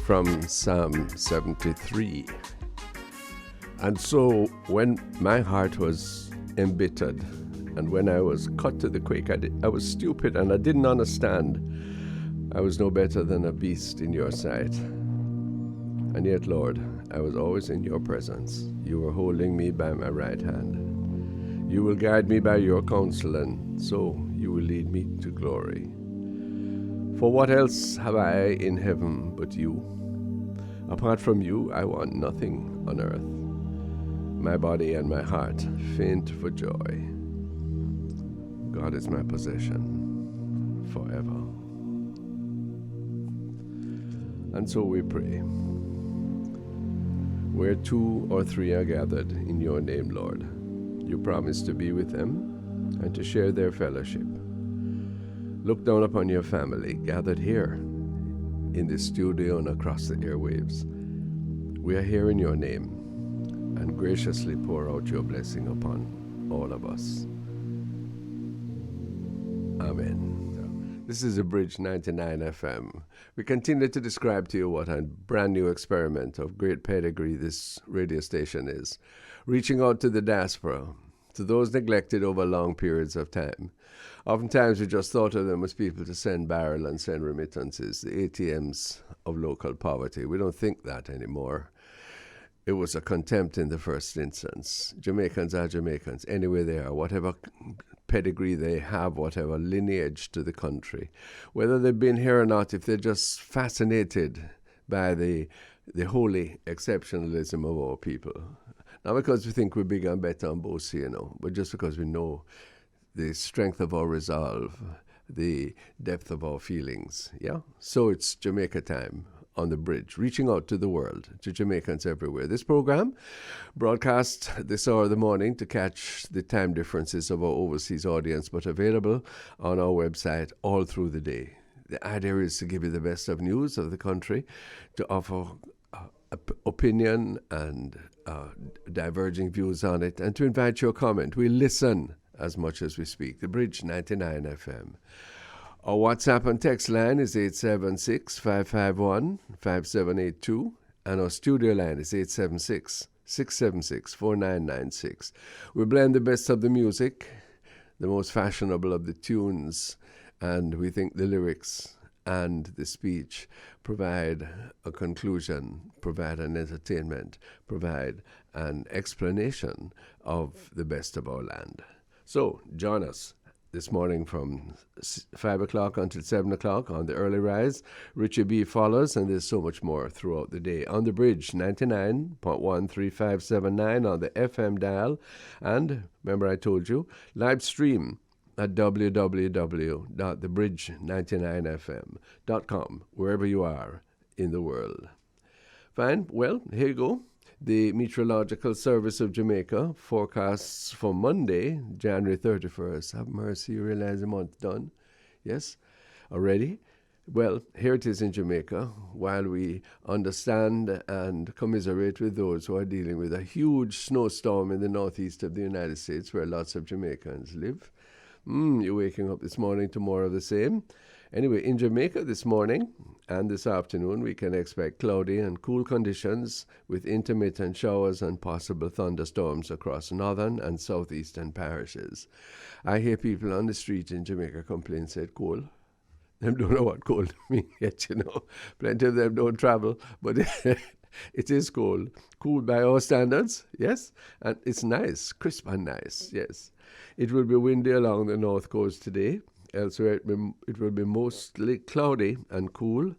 from Psalm 73. And so when my heart was embittered and when I was cut to the quick, I was stupid and I didn't understand. I was no better than a beast in your sight. And yet, Lord, I was always in your presence. You were holding me by my right hand. You will guide me by your counsel, and so you will lead me to glory. For what else have I in heaven but you? Apart from you, I want nothing on earth. My body and my heart faint for joy. God is my possession forever. And so we pray. Where two or three are gathered in your name, Lord, you promise to be with them and to share their fellowship. Look down upon your family gathered here in the studio and across the airwaves. We are here in your name, and graciously pour out your blessing upon all of us. Amen. This is a Bridge 99 FM. We continue to describe to you what a brand new experiment of great pedigree this radio station is, reaching out to the diaspora, to those neglected over long periods of time. Oftentimes we just thought of them as people to send barrel and send remittances, the ATMs of local poverty. We don't think that anymore. It was a contempt in the first instance. Jamaicans are Jamaicans, anywhere they are, whatever pedigree they have, whatever lineage to the country. Whether they've been here or not, if they're just fascinated by the holy exceptionalism of our people. Not because we think we're bigger and better and bossy, but just because we know the strength of our resolve, the depth of our feelings. Yeah? So it's Jamaica time on the Bridge, reaching out to the world, to Jamaicans everywhere. This program broadcast this hour of the morning to catch the time differences of our overseas audience, but available on our website all through the day. The idea is to give you the best of news of the country, to offer opinion and diverging views on it, and to invite your comment. We listen as much as we speak. The Bridge 99 FM. Our WhatsApp and text line is 876-551-5782, and our studio line is 876-676-4996. We blend the best of the music, the most fashionable of the tunes, and we think the lyrics and the speech provide a conclusion, provide an entertainment, provide an explanation of the best of our land. So join us this morning from 5 o'clock until 7 o'clock on the early rise. Richie B follows, and there's so much more throughout the day. On the Bridge, 99.13579 on the FM dial. And remember I told you, live stream at www.thebridge99fm.com, wherever you are in the world. Fine. Well, here you go. The Meteorological Service of Jamaica forecasts for Monday, January 31st. Have mercy, you realize the month done? Yes? Already? Well, here it is in Jamaica, while we understand and commiserate with those who are dealing with a huge snowstorm in the northeast of the United States, where lots of Jamaicans live. You're waking up this morning to more of the same. Anyway, in Jamaica this morning and this afternoon, we can expect cloudy and cool conditions with intermittent showers and possible thunderstorms across northern and southeastern parishes. I hear people on the street in Jamaica complain, said, cold. They don't know what cold means yet, Plenty of them don't travel, but it is cold. Cool by our standards, yes? And it's nice, crisp and nice, yes. It will be windy along the north coast today. Elsewhere, it will be mostly cloudy and cool.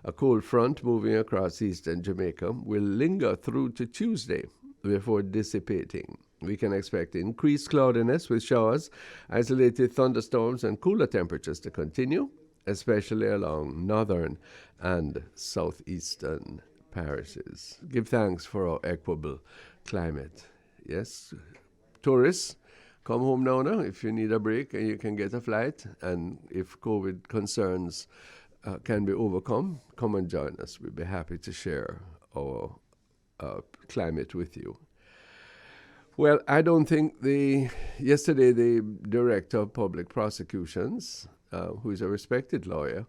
A cold front moving across eastern Jamaica will linger through to Tuesday before dissipating. We can expect increased cloudiness with showers, isolated thunderstorms, and cooler temperatures to continue, especially along northern and southeastern parishes. Give thanks for our equable climate. Yes, tourists, come home now if you need a break and you can get a flight, and if COVID concerns can be overcome, come and join us. We'll be happy to share our climate with you. Well, I don't think yesterday the Director of Public Prosecutions, who is a respected lawyer,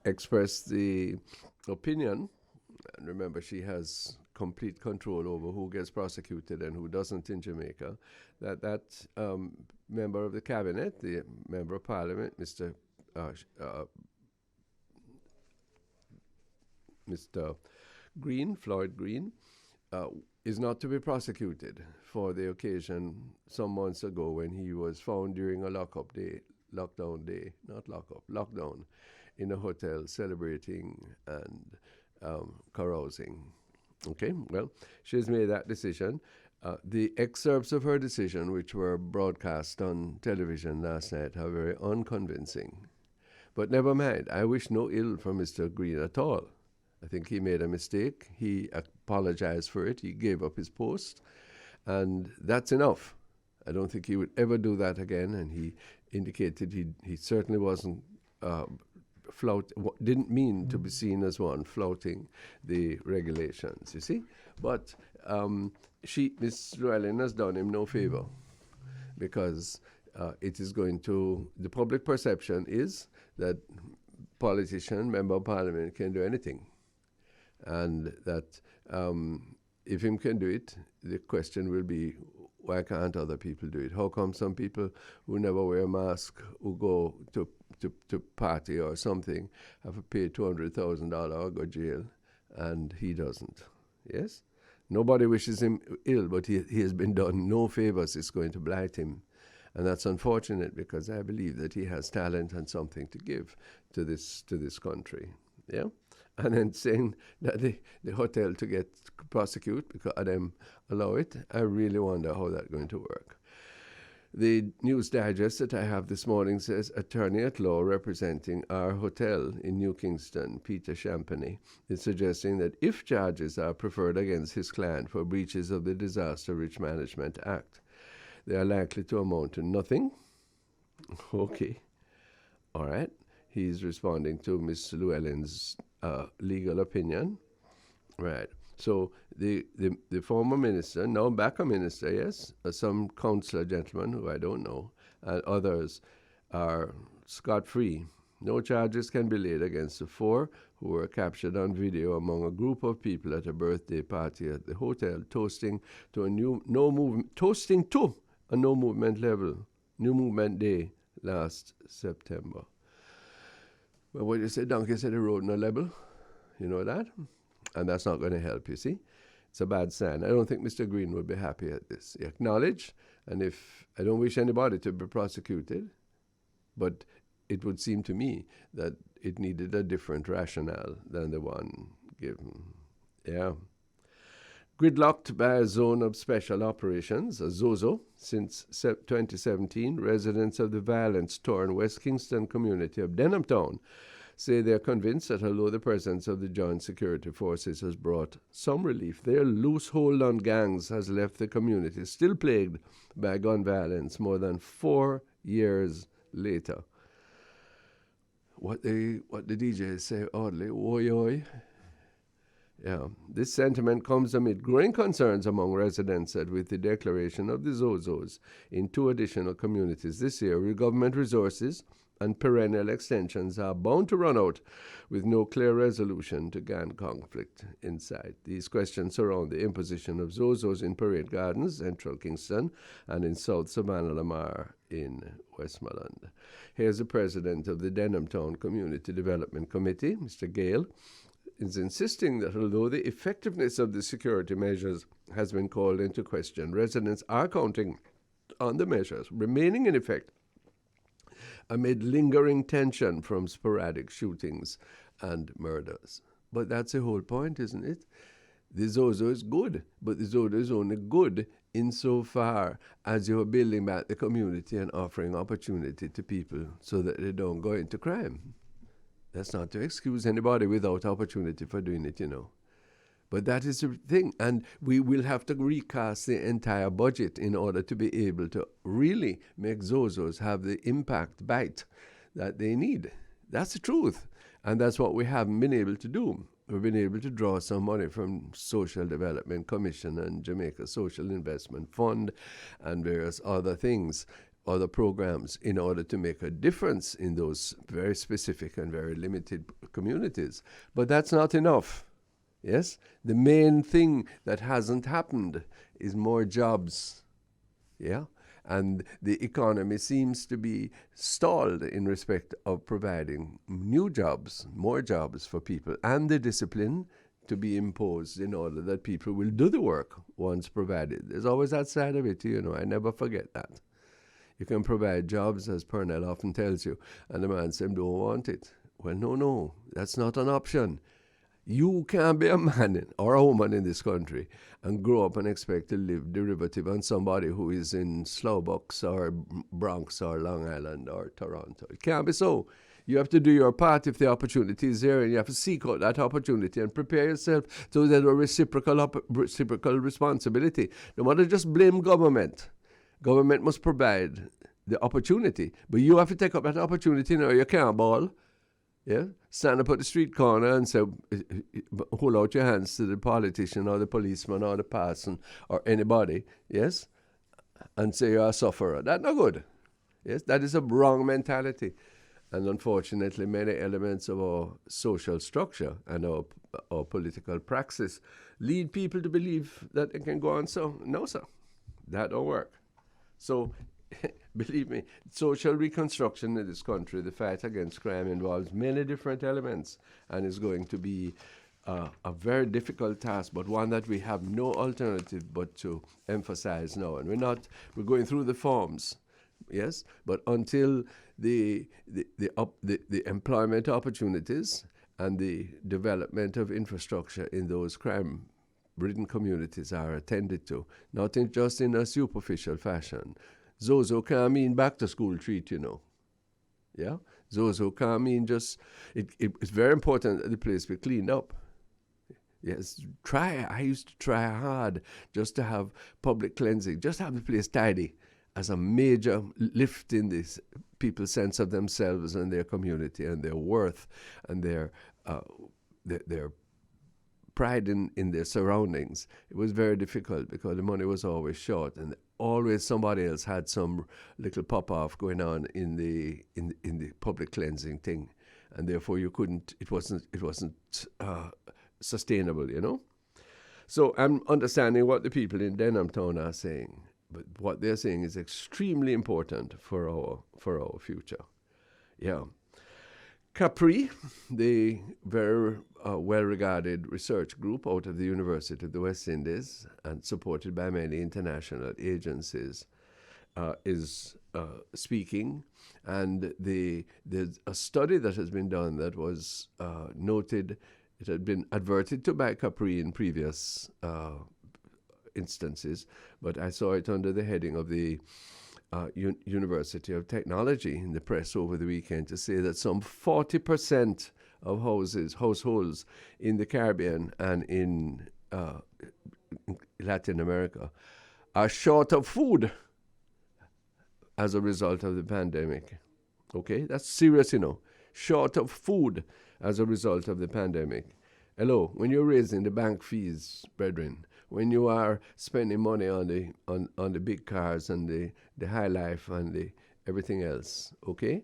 expressed the opinion, and remember she has complete control over who gets prosecuted and who doesn't in Jamaica, that member of the cabinet, the member of parliament, Mr. Green, Floyd Green, is not to be prosecuted for the occasion some months ago when he was found during a lockdown, in a hotel celebrating and carousing. Okay, well, she's made that decision. The excerpts of her decision, which were broadcast on television last night, are very unconvincing. But never mind, I wish no ill for Mr. Green at all. I think he made a mistake. He apologized for it. He gave up his post. And that's enough. I don't think he would ever do that again. And he indicated he certainly wasn't didn't mean to be seen as one flouting the regulations, you see. But Miss Llewellyn has done him no favor, because it is going to, the public perception is that politician, member of parliament can do anything. And that if him can do it, the question will be, why can't other people do it? How come some people who never wear a mask, who go to party or something, have to pay $200,000 or go jail, and he doesn't? Yes? Nobody wishes him ill, but he has been done no favors. It's going to blight him. And that's unfortunate, because I believe that he has talent and something to give to this country. Yeah? And then saying that the hotel to get prosecute because of them allow it, I really wonder how that's going to work. The News Digest that I have this morning says attorney at law representing our hotel in New Kingston, Peter Champagny, is suggesting that if charges are preferred against his client for breaches of the Disaster Risk Management Act, they are likely to amount to nothing. Okay. All right. He's responding to Ms. Llewellyn's legal opinion. Right. So the former minister, now back a minister, yes, some councillor gentlemen who I don't know, and others are scot-free. No charges can be laid against the four who were captured on video among a group of people at a birthday party at the hotel, toasting to a no movement level, New Movement Day last September. Well, what you say, donkey said the road no level. You know that? And that's not going to help, you see. It's a bad sign. I don't think Mr. Green would be happy at this. He acknowledged, and if I don't wish anybody to be prosecuted, but it would seem to me that it needed a different rationale than the one given. Yeah. Gridlocked by a zone of special operations, a ZOZO, since 2017, residents of the violence-torn West Kingston community of Denhamtown say they are convinced that although the presence of the Joint Security Forces has brought some relief, their loose hold on gangs has left the community still plagued by gun violence more than 4 years later. What the DJs say oddly, oi oi. Yeah, this sentiment comes amid growing concerns among residents that with the declaration of the ZOZOs in 2 additional communities this year, government resources and perennial extensions are bound to run out with no clear resolution to gang conflict in sight. These questions surround the imposition of ZOZOs in Parade Gardens, Central Kingston, and in South Savannah Lamar in Westmoreland. Here's the president of the Denhamtown Community Development Committee, Mr. Gale, is insisting that although the effectiveness of the security measures has been called into question, residents are counting on the measures remaining in effect amid lingering tension from sporadic shootings and murders. But that's the whole point, isn't it? The ZOZO is good, but the ZOZO is only good insofar as you're building back the community and offering opportunity to people so that they don't go into crime. That's not to excuse anybody without opportunity for doing it, you know. But that is the thing. And we will have to recast the entire budget in order to be able to really make ZOZOs have the impact bite that they need. That's the truth. And that's what we haven't been able to do. We've been able to draw some money from Social Development Commission and Jamaica Social Investment Fund and various other things. other programs in order to make a difference in those very specific and very limited communities. But that's not enough. Yes? The main thing that hasn't happened is more jobs. Yeah? And the economy seems to be stalled in respect of providing new jobs, more jobs for people, and the discipline to be imposed in order that people will do the work once provided. There's always that side of it, I never forget that. You can provide jobs, as Pearnel often tells you, and the man says, don't want it. Well, no, that's not an option. You can't be a man or a woman in this country and grow up and expect to live derivative on somebody who is in Slowbucks or Bronx or Long Island or Toronto. It can't be so. You have to do your part if the opportunity is there, and you have to seek out that opportunity and prepare yourself so there's a reciprocal responsibility. No matter just blame government. Government must provide the opportunity, but you have to take up that opportunity now. You can't ball. Yeah, stand up at the street corner and say, hold out your hands to the politician or the policeman or the person or anybody, yes, and say you're a sufferer. That's not good. Yes, that is a wrong mentality. And unfortunately, many elements of our social structure and our political praxis lead people to believe that it can go on so. No, sir, that don't work. So, believe me, social reconstruction in this country, the fight against crime, involves many different elements and is going to be a very difficult task, but one that we have no alternative but to emphasize now. And we're going through the forms, yes, but until the employment opportunities and the development of infrastructure in those crime-ridden communities are attended to, not just in a superficial fashion. Zozo can't mean back-to-school treat, Yeah? Zozo can't mean just... It's very important that the place be cleaned up. Yes, I used to try hard just to have public cleansing, just have the place tidy as a major lift in this people's sense of themselves and their community and their worth and their pride in their surroundings. It was very difficult because the money was always short, and always somebody else had some little pop-off going on in the public cleansing thing, and therefore it wasn't sustainable, So I'm understanding what the people in Denham Town are saying, but what they're saying is extremely important for our future. Yeah. Capri, the very well-regarded research group out of the University of the West Indies and supported by many international agencies, is speaking. And there's a study that has been done that was noted. It had been adverted to by Capri in previous instances, but I saw it under the heading of the University of Technology in the press over the weekend to say that some 40% of households in the Caribbean and in Latin America are short of food as a result of the pandemic. Okay, that's serious, Short of food as a result of the pandemic. Hello, when you're raising the bank fees, brethren, when you are spending money on the big cars and the high life and the everything else, okay?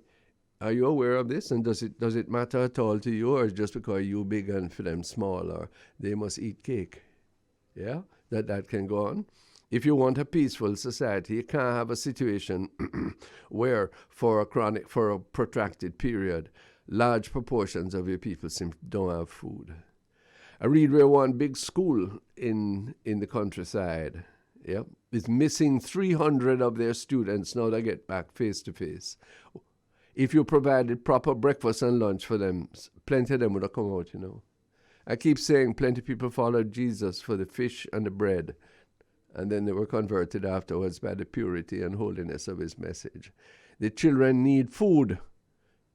Are you aware of this? And does it matter at all to you, or just because you big and for them small, or they must eat cake? Yeah, that can go on. If you want a peaceful society, you can't have a situation where for a protracted period, large proportions of your people don't have food. I read where one big school in the countryside, is missing 300 of their students now they get back face to face. If you provided proper breakfast and lunch for them, plenty of them would have come out, I keep saying plenty of people followed Jesus for the fish and the bread, and then they were converted afterwards by the purity and holiness of his message. The children need food.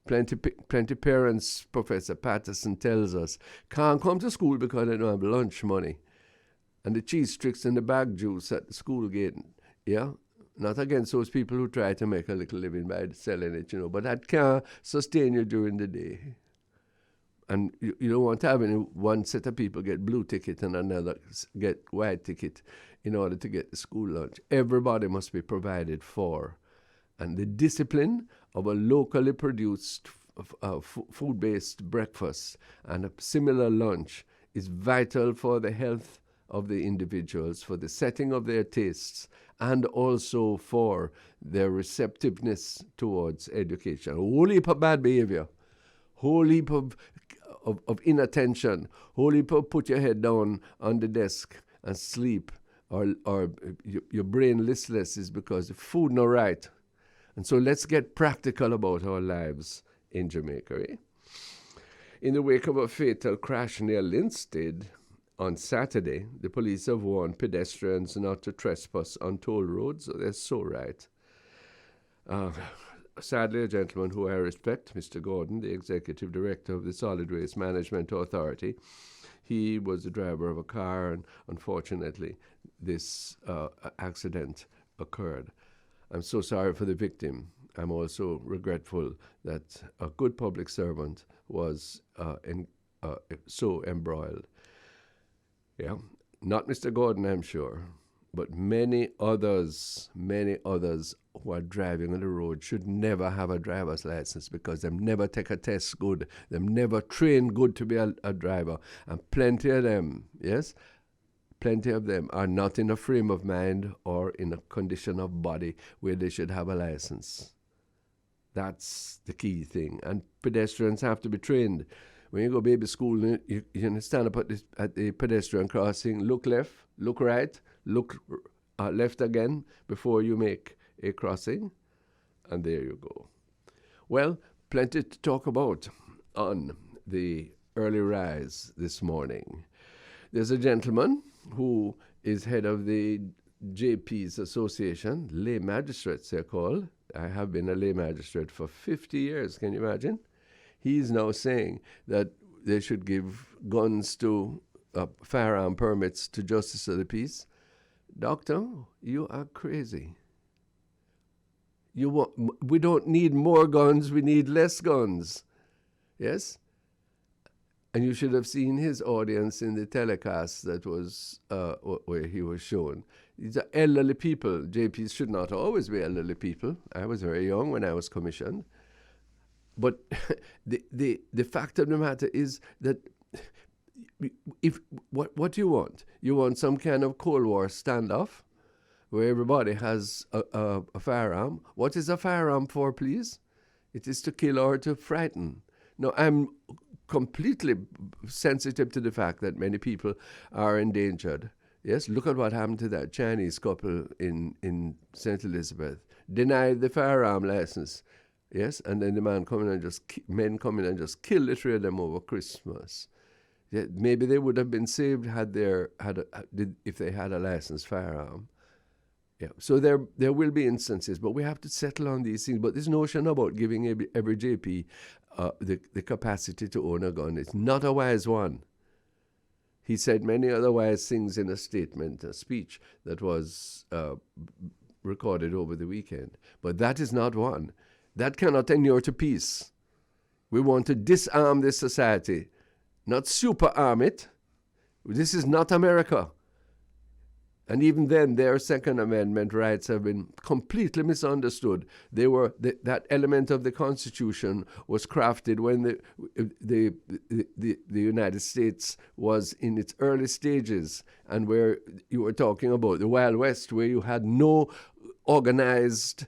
Plenty parents, Professor Patterson tells us, can't come to school because they don't have lunch money. And the cheese sticks and the bag juice at the school gate, not against those people who try to make a little living by selling it, but that can't sustain you during the day. And you don't want to have one set of people get blue ticket and another get white ticket in order to get the school lunch. Everybody must be provided for. And the discipline of a locally produced food-based breakfast and a similar lunch is vital for the health of the individuals, for the setting of their tastes, and also for their receptiveness towards education. A whole heap of bad behavior, whole heap of inattention, whole heap of put your head down on the desk and sleep, or your brain listless is because the food not right. And so let's get practical about our lives in Jamaica. In the wake of a fatal crash near Linstead on Saturday, the police have warned pedestrians not to trespass on toll roads. They're so right. Sadly, a gentleman who I respect, Mr. Gordon, the Executive Director of the Solid Waste Management Authority, he was the driver of a car, and unfortunately, this accident occurred. I'm so sorry for the victim. I'm also regretful that a good public servant was so embroiled. Yeah, not Mr. Gordon, I'm sure, but many others who are driving on the road should never have a driver's license because them never take a test good, them never train good to be a driver, and plenty of them, yes, plenty of them are not in a frame of mind or in a condition of body where they should have a license. That's the key thing. And pedestrians have to be trained. When you go baby school, you stand up at the pedestrian crossing, look left, look right, look left again before you make a crossing. And there you go. Well, plenty to talk about on the early rise this morning. There's a gentleman who is head of the JP's Association, lay magistrates they're called. I have been a lay magistrate for 50 years, can you imagine? He's now saying that they should give guns to firearm permits to justice of the peace. Doctor, you are crazy. We don't need more guns, we need less guns. Yes? And you should have seen his audience in the telecast that was where he was shown. These are elderly people. JPs should not always be elderly people. I was very young when I was commissioned. But the fact of the matter is that what do you want? You want some kind of Cold War standoff where everybody has a firearm. What is a firearm for, please? It is to kill or to frighten. No, I'm completely sensitive to the fact that many people are endangered. Yes, look at what happened to that Chinese couple in St. Elizabeth. Denied the firearm license. Yes, and then the men come in and just kill the three of them over Christmas. Yeah, maybe they would have been saved if they had a licensed firearm. Yeah, so there will be instances, but we have to settle on these things. But this notion about giving every JP the capacity to own a gun is not a wise one. He said many other wise things in a speech that was recorded over the weekend. But that is not one. That cannot inure to peace. We want to disarm this society, not super-arm it. This is not America. And even then, their Second Amendment rights have been completely misunderstood. That element of the Constitution was crafted when the United States was in its early stages, and where you were talking about the Wild West, where you had no organized,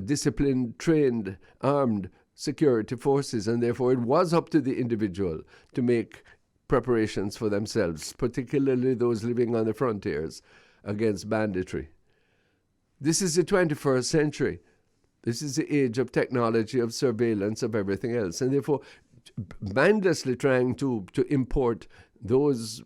disciplined, trained, armed security forces, and therefore it was up to the individual to make preparations for themselves, particularly those living on the frontiers, against banditry. This is the 21st century. This is the age of technology, of surveillance, of everything else, and therefore mindlessly trying to import those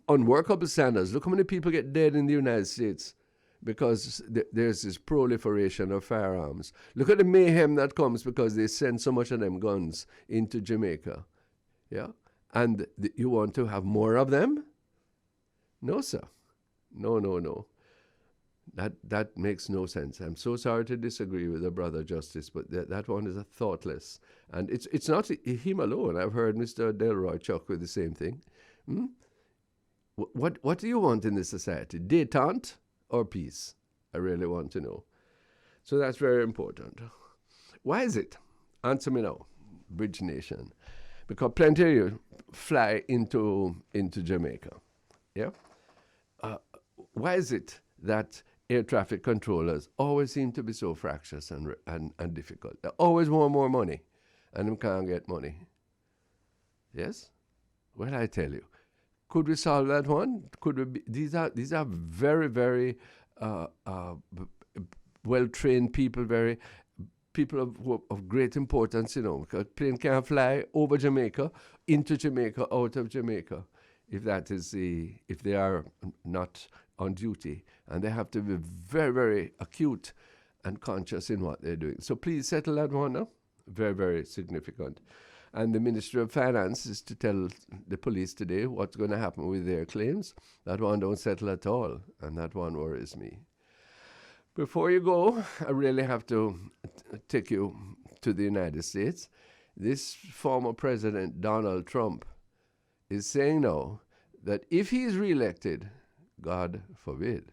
unworkable standards. Look how many people get dead in the United States because there's this proliferation of firearms. Look at the mayhem that comes because they send so much of them guns into Jamaica. Yeah? And you want to have more of them? No, sir. No. That makes no sense. I'm so sorry to disagree with the brother Justice, but that one is a thoughtless. And it's not him alone. I've heard Mr. Delroy chuck with the same thing. What do you want in this society? Détente or peace? I really want to know. So that's very important. Why is it? Answer me now, Bridge Nation. Because plenty of you fly into Jamaica. Yeah? Why is it that air traffic controllers always seem to be so fractious and difficult? They always want more money, and them can't get money. Yes? Well, I tell you. Could we solve that one? Could we be, these are very, very well-trained people, people of great importance, because plane can fly over Jamaica, into Jamaica, out of Jamaica, if they are not on duty. And they have to be very, very acute and conscious in what they're doing. So please settle that one now. Very, very significant. And the Ministry of Finance is to tell the police today what's going to happen with their claims. That one don't settle at all, and that one worries me. Before you go, I really have to take you to the United States. This former President Donald Trump is saying now that if he's reelected, God forbid,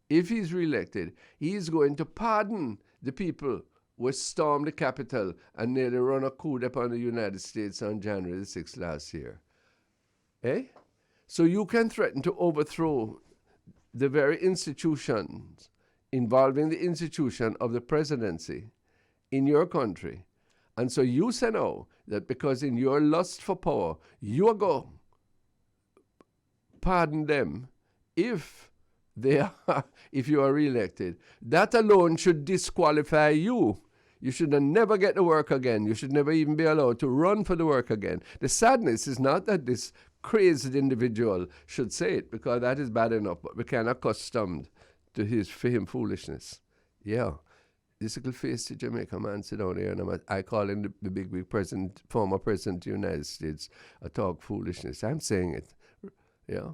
if he's reelected, he's going to pardon the people who stormed the Capitol and nearly run a coup upon the United States on January the 6th last year. Eh? So you can threaten to overthrow the very institutions involving the institution of the presidency in your country. And so you say now that because in your lust for power, you are going to pardon them if you are reelected. That alone should disqualify you. You should never get to work again. You should never even be allowed to run for the work again. The sadness is not that this crazed individual should say it, because that is bad enough, but we can't accustomed to for him foolishness. Yeah. This little face to Jamaica man sit down here, and I call him the big president, former president of the United States, a talk foolishness. I'm saying it. Yeah.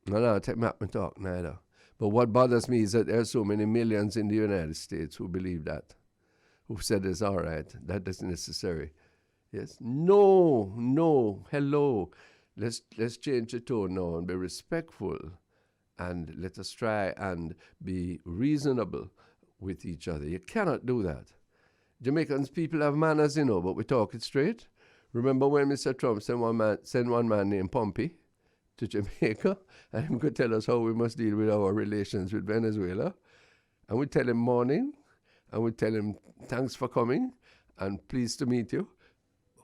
No, take me up and talk neither. But what bothers me is that there are so many millions in the United States who believe that, who said it's all right. That is necessary. Yes? No. Hello. Let's change the tone now and be respectful. And let us try and be reasonable with each other. You cannot do that. Jamaicans people have manners, but we talk it straight. Remember when Mr. Trump sent one man named Pompey to Jamaica, and he could tell us how we must deal with our relations with Venezuela. And we tell him morning, and we tell him thanks for coming, and pleased to meet you.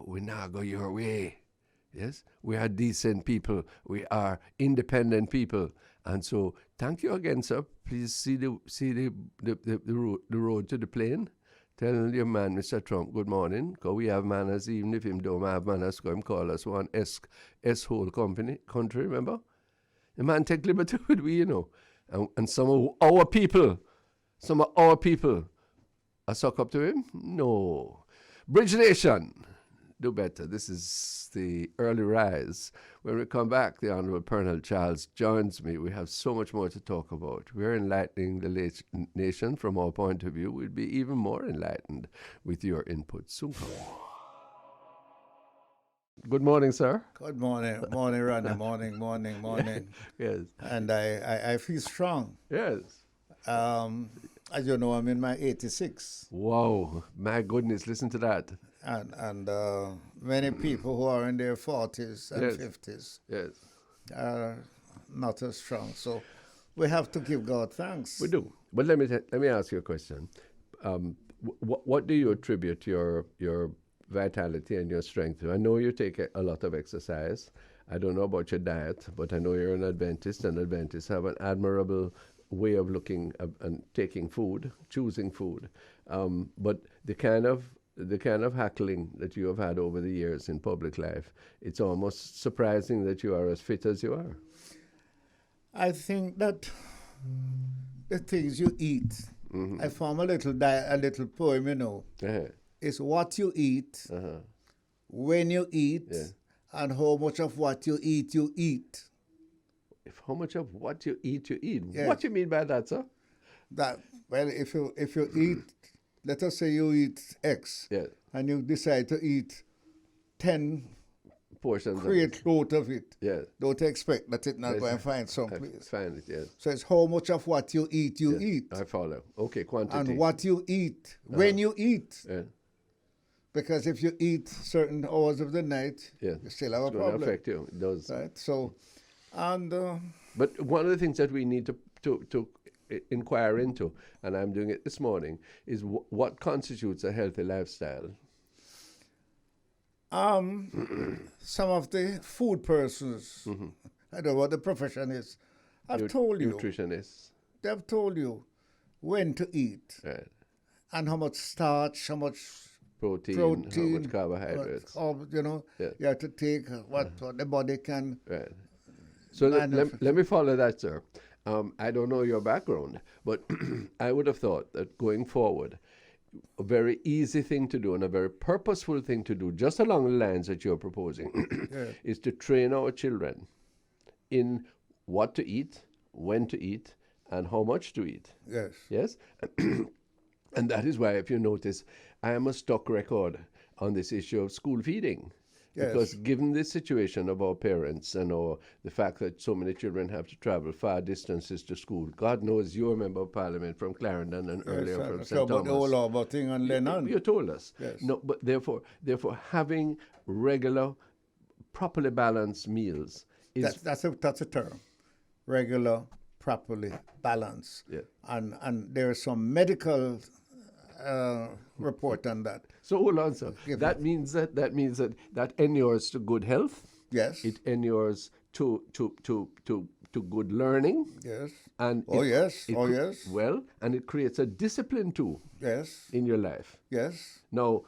We now go your way. Yes, we are decent people. We are independent people, and so thank you again, sir. Please see the road to the plane. Tell your man, Mr. Trump, good morning, because we have manners. Even if him don't have manners, go him call us one S-hole country. Remember, the man take liberty with we, and some of our people are suck up to him. No, Bridge Nation. Do better. This is the early rise. When we come back, the Honorable Pearnel Charles joins me. We have so much more to talk about. We're enlightening the nation from our point of view. We'll be even more enlightened with your input. Soon come. Good morning, sir. Good morning, Ronnie. Morning. Yes. And I feel strong. Yes. As you know, I'm in my 86. Wow, my goodness, listen to that. And many people who are in their 40s and 50s are not as strong. So we have to give God thanks. We do. But let me ask you a question. What do you attribute your vitality and your strength to? I know you take a lot of exercise. I don't know about your diet, but I know you're an Adventist, and Adventists have an admirable way of looking and taking food, choosing food. But the kind of hackling that you have had over the years in public life, it's almost surprising that you are as fit as you are. I think that the things you eat, I form a little poem, It's what you eat, when you eat, and how much of what you eat, you eat. How much of what you eat, you eat? Yes. What do you mean by that, sir? That, well, if you eat, let us say you eat X, and you decide to eat 10 portions create load of it. Yes. Don't expect that it not going to find some I place. find it, yes. So it's how much of what you eat, you eat. I follow. Okay, quantity. And what you eat, when you eat. Yeah. Because if you eat certain hours of the night, you still have a problem. It's going to affect you. It does. Right? So, and... but one of the things that we need to inquire into, and I'm doing it this morning, is what constitutes a healthy lifestyle? Some of the food persons, I don't know what the profession is, have told you. Nutritionists. They've told you when to eat. Right. And how much starch, how much protein, how much carbohydrates. You have to take what the body can. Right. So let me follow that, sir. I don't know your background, but I would have thought that going forward, a very easy thing to do and a very purposeful thing to do, just along the lines that you're proposing, is to train our children in what to eat, when to eat, and how much to eat. Yes. Yes? And that is why, if you notice, I am a stock record on this issue of school feeding. Yes. Because given the situation of our parents and the fact that so many children have to travel far distances to school, God knows you're a member of Parliament from Clarendon and earlier from St. Thomas. About the whole Arbor thing and Lennon. You told us. Yes. No, but therefore, having regular, properly balanced meals is... That's a term. Regular, properly balanced. Yeah. And there is some medical... report on that. So hold on, sir. That means that inures to good health. Yes. It inures to good learning. Yes. And yes. Well, and it creates a discipline too. Yes. In your life. Yes. Now,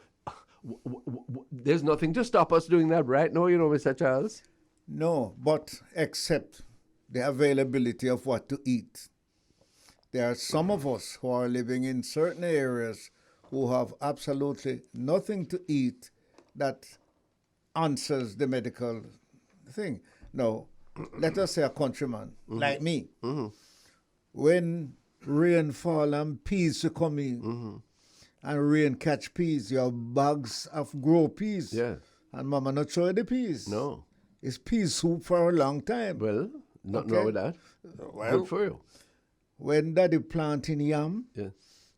there's nothing to stop us doing that right now, Mr. Charles. No, but except the availability of what to eat. There are some of us who are living in certain areas who have absolutely nothing to eat that answers the medical thing. Now, let us say a countryman like me. Mm-hmm. When rain fall and peas come in, and rain catch peas, you have bags of grow peas. Yeah. And mama not show you the peas. No. It's pea soup for a long time. Well, not know that. Well, good for you. When daddy planting yam,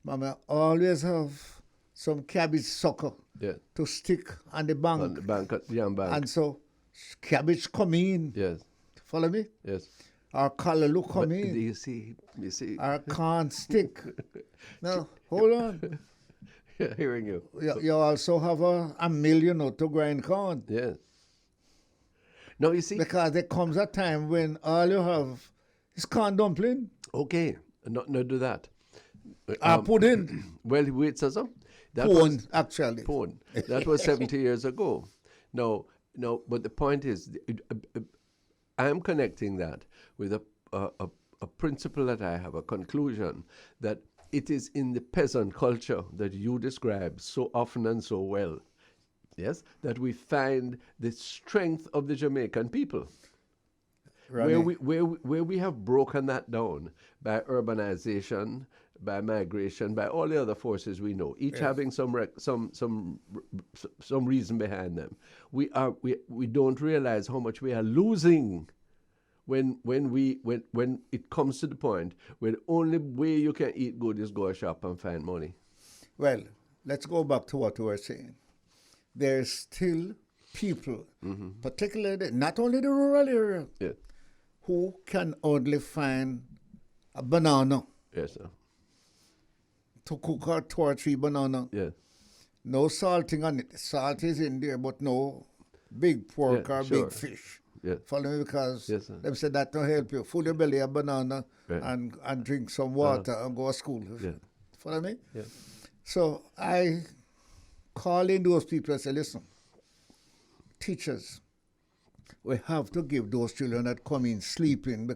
mama always have some cabbage sucker to stick on the bank. On the bank, yam bank. And so cabbage come in. Yes. Follow me? Yes. Our callaloo come in. You see. Our corn stick. Now, hold on. Yeah, hearing you. You also have a mill, to grind corn. Yes. No, you see. Because there comes a time when all you have is corn dumpling. Okay, not do that. Pudding. Well, wait, sir. Pone, actually. Pone. That was 70 years ago. No, but the point is, I am connecting that with a principle that I have, a conclusion that it is in the peasant culture that you describe so often and so well, yes, that we find the strength of the Jamaican people. Where we have broken that down by urbanization, by migration, by all the other forces we know, each having some reason behind them. We don't realize how much we are losing when it comes to the point where the only way you can eat good is go a shop and find money. Well, let's go back to what we were saying. There's still people, particularly not only the rural area. Yeah. Who can only find a banana. Yes, sir. To cook or 2 or 3 bananas. Yes. No salting on it. Salt is in there, but no big pork or big fish. Yeah. Follow me? Because them said that don't help you. Full your belly a banana and drink some water and go to school. Yeah. Follow me? Yeah. So I call in those people and say, listen, teachers, we have to give those children that come in sleeping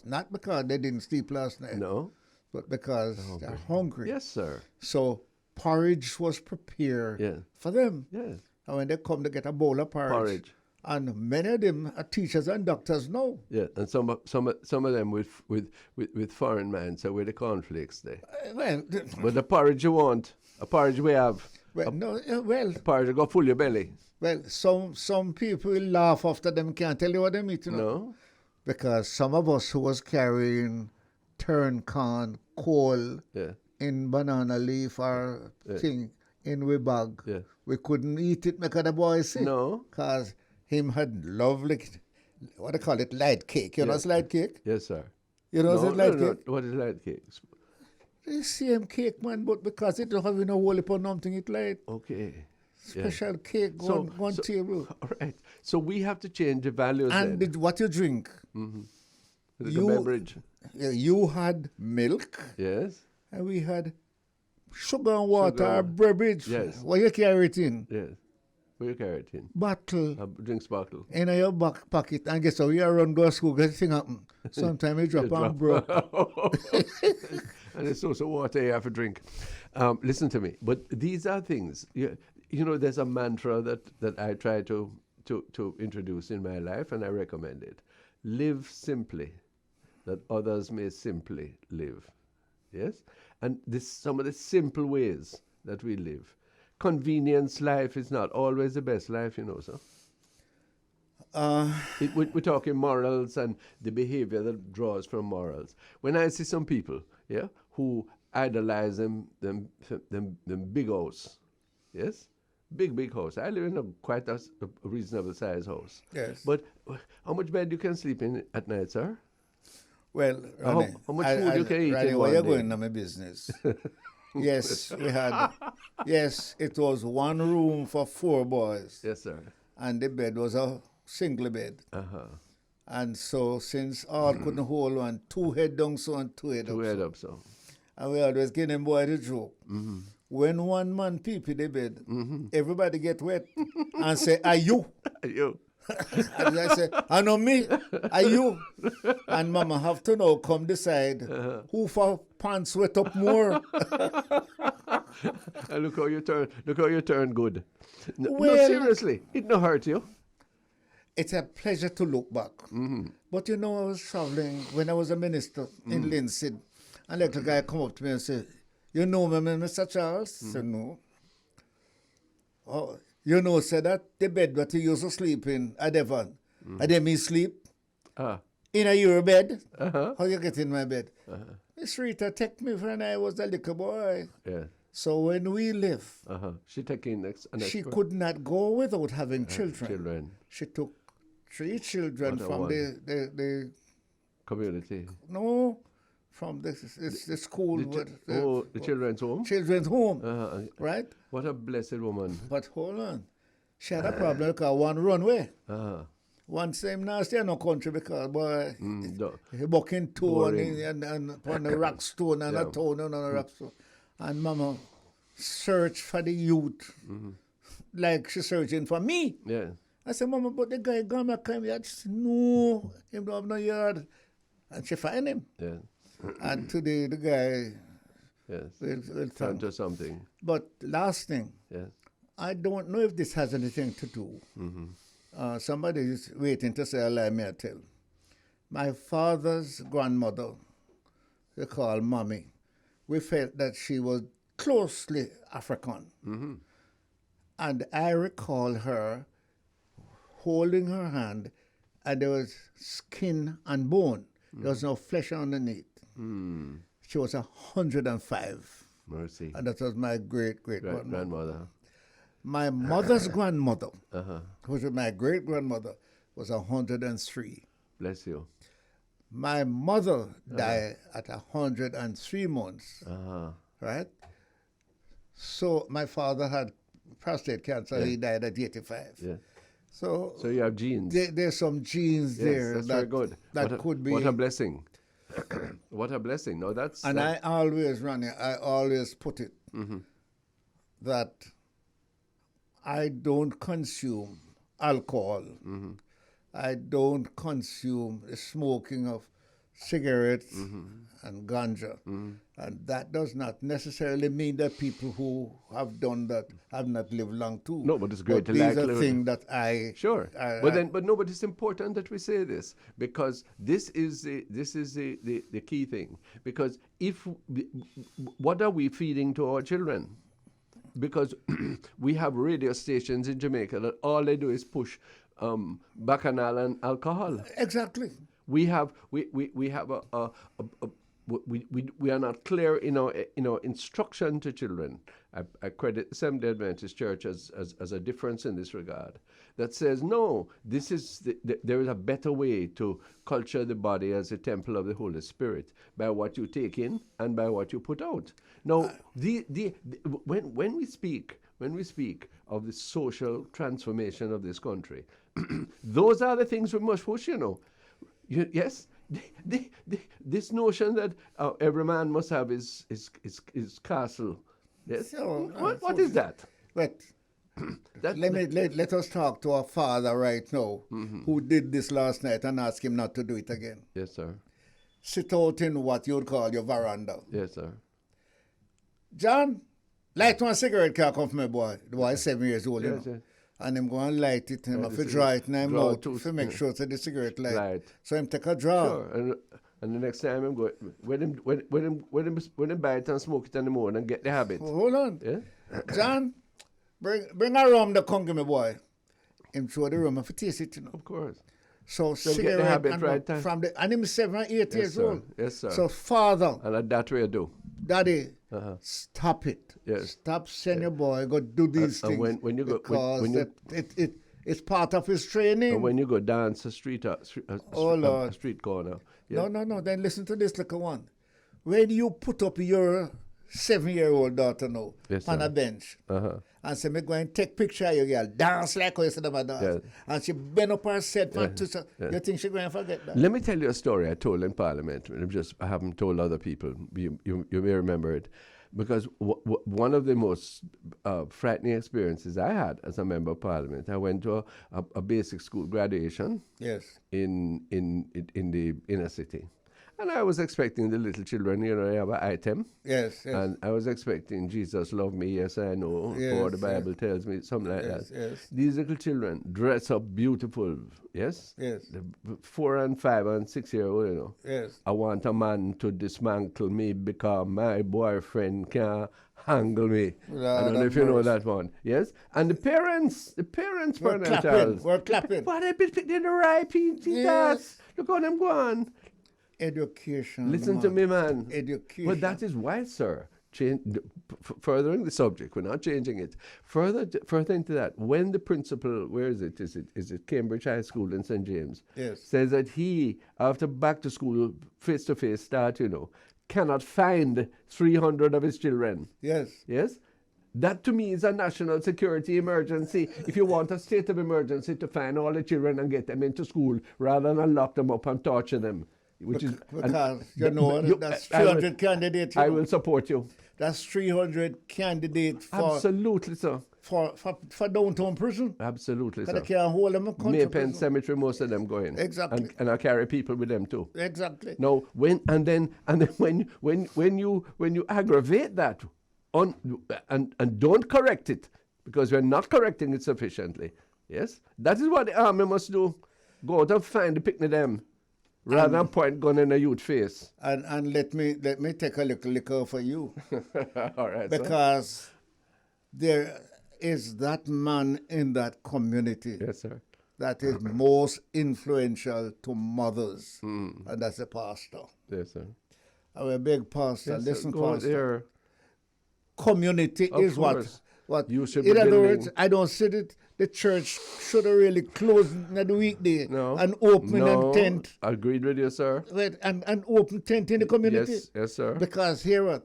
not because they didn't sleep last night. No. But because they're hungry. Yes, sir. So porridge was prepared for them. Yes. And when they come, they get a bowl of porridge. And many of them are teachers and doctors now. Yeah, and some of them with foreign minds, so with the cornflakes there. Well, but the porridge you want, a porridge we have. Well, no, well, Porridge go full your belly. well, some people will laugh after them, can't tell you what they mean, you know. No? Because some of us who was carrying turn can, coal Yeah. in banana leaf or thing in we bag, Yeah. we couldn't eat it because the boy sick. No? Because him had lovely, what do you call it, light cake. You know what's light cake? Yes, sir. You know what's light cake? What is light cake? The same cake, man, but because it don't have no whole heap of nothing, it light. Okay. Special cake, go on table. All right. So we have to change the values And then. what you drink. The beverage. You had milk, Yes. and we had sugar and water, Sugar. beverage. Yes. What you carry it in? Yes. Where you carry it in? Bottle. A drinks bottle. In your back pocket. And guess how you run go to school, get thing happen. Sometimes you drop and broke. And it's also water you have to drink. Listen to me. But these are things. You know, there's a mantra that I try to introduce in my life, and I recommend it. Live simply, that others may simply live. Yes? And some of the simple ways that we live. Convenience life is not always the best life, you know, sir. We're talking morals and the behavior that draws from morals. When I see some people, who idolize them big house, yes, big house. I live in quite a reasonable size house. Yes. But how much bed you can sleep in at night, sir? Well, Ronnie, how much food you can eat Ronnie, in where one you day? going in my business? Yes, we had. Yes, it was one room for 4 boys. Yes, sir. And the bed was a single bed. And so since all couldn't hold one, 2 head down so and 2 head up. 2 head up so. And we always give them boy the joke. When one man peep in the bed, everybody get wet and say, "Are you?" You. And I say, "I know me. Are you?" And mama have to now come decide who for pants wet up more. And look how you turn good. No, Well- seriously, it no hurt you. It's a pleasure to look back. But you know, I was traveling when I was a minister in Lindsay, and like a guy come up to me and say, "You know me, Mr. Charles?" I said, "No." "Oh, you know," said that the bed that you used to sleep in at Devon, and then me sleep in your bed. How you get in my bed? Miss Rita take me when I was a little boy. Yeah. So when we live, She taking she could not go without having children. children. She took 3 children What a from one. the Community. no, from the school. The children's home. Children's home, right? What a blessed woman. But hold on. She had a problem because one runway. One same nasty no country because boy he bucking toe and on the rock stone and a toe on a rock stone. And mama search for the youth like she's searching for me. Yeah. I said, "Mama, but the guy gone back home yard." She said, "No, him don't have no yard." And she find him. Yeah. And today the guy Yes. will Turn to something. But last thing, Yes. I don't know if this has anything to do. Somebody is waiting to say a lie, may I tell. My father's grandmother, they call Mommy, we felt that she was closely African. And I recall her holding her hand, and there was skin and bone. There was no flesh underneath. She was 105. Mercy. And that was my great-great-grandmother. Grandmother. My mother's grandmother, which was my great-grandmother, was 103. Bless you. My mother died at 103 months, right? So my father had prostate cancer. He died at 85. Yeah. So you have genes. There's some genes Yes, there that's that very good. that could be. What a blessing. What a blessing. No, that's. And I always, Ronnie, put it that I don't consume alcohol. I don't consume the smoking of cigarettes and ganja. And that does not necessarily mean that people who have done that have not lived long too. No, but it's great to these like are living. things that I... Sure, but it's important that we say this, because this is the key thing. Because what are we feeding to our children? because we have radio stations in Jamaica that all they do is push bacchanal and alcohol. Exactly. We have we have we are not clear in our instruction to children. I credit the Seventh-day Adventist Church as a difference in this regard, that says no, this is there is a better way to culture the body as a temple of the Holy Spirit, by what you take in and by what you put out. Now, when we speak of the social transformation of this country, those are the things we must push. Yes. This notion that every man must have his castle. Yes. So, what is that? But let us talk to our father right now, who did this last night, and ask him not to do it again. Yes, sir. Sit out in what you would call your veranda. Yes, sir. John, light one cigarette can come from my boy. The boy is 7 years old, Yes, you know. yes. And him go and light it, and him have to draw it in him mouth to make sure that the cigarette light. So him take a draw. Sure. And the next time him go, when him buy it and smoke it in the morning and get the habit. Hold on. Yeah? John, bring a rum to come give me, boy. Him throw the rum and taste it, you know. Of course. So get the cigarette habit and right time. from and him 7 or 8 years sir. old. Yes, sir. So father, And that way you do. daddy, stop it. Yes. Stop sending your boy go do these And things. when you go, because when you, it's part of his training. and when you go dance a street Lord. a street corner. Yeah. No. Then listen to this little one. When you put up your 7-year-old daughter now Yes, on sir. a bench Uh-huh. and say, me go and take picture of you, girl. Dance like how you said about dance. Yes. And she bend up her set for you think she going to forget that? Let me tell you a story I told in Parliament. I haven't told other people. You may remember it. Because one of the most frightening experiences I had as a member of Parliament, I went to a basic school graduation Yes. in the inner city. And I was expecting the little children, they have an item. Yes. And I was expecting Jesus love me, yes I know, or the Bible tells me, something like that. Yes. These little children dress up beautiful, yes? Yes. The 4 and 5 and 6 year old, Yes. I want a man to dismantle me because my boyfriend can't handle me. I don't know if you know that one. Yes? And the parents We're clapping. But I been picking the right people. Yes. Look how them go on. Education. Listen to me, man. Education. But that is why, sir, furthering the subject, we're not changing it. Further into that, when the principal, where is it? Is it Cambridge High School in St. James? Yes. Says that he, after back to school, face-to-face start, cannot find 300 of his children. Yes. Yes? That to me is a national security emergency. If you want a state of emergency to find all the children and get them into school rather than lock them up and torture them. Because that's 300 candidates. I will support you. That's 300 candidates Absolutely, sir. for downtown prison. Absolutely, sir. They can't hold them in country Maypen prison. Cemetery, most of them go in. Exactly. And I carry people with them too. Exactly. Now, when you aggravate that and don't correct it, because we're not correcting it sufficiently, yes, that is what the army must do. Go out and find the picnic them, rather than point gun in a youth face. And let me take a little liquor for you. All right, because there is that man in that community. Yes, sir. That is most influential to mothers, and that's a pastor. Yes, sir. I'm a big pastor. Yes, Listen, go pastor. there. Community Of is course. what You should in be other building- words, I don't see it. The church should have really closed on the weekday No. and open No. a tent. Agreed with you, sir. And open tent in the community. Yes, sir. Because here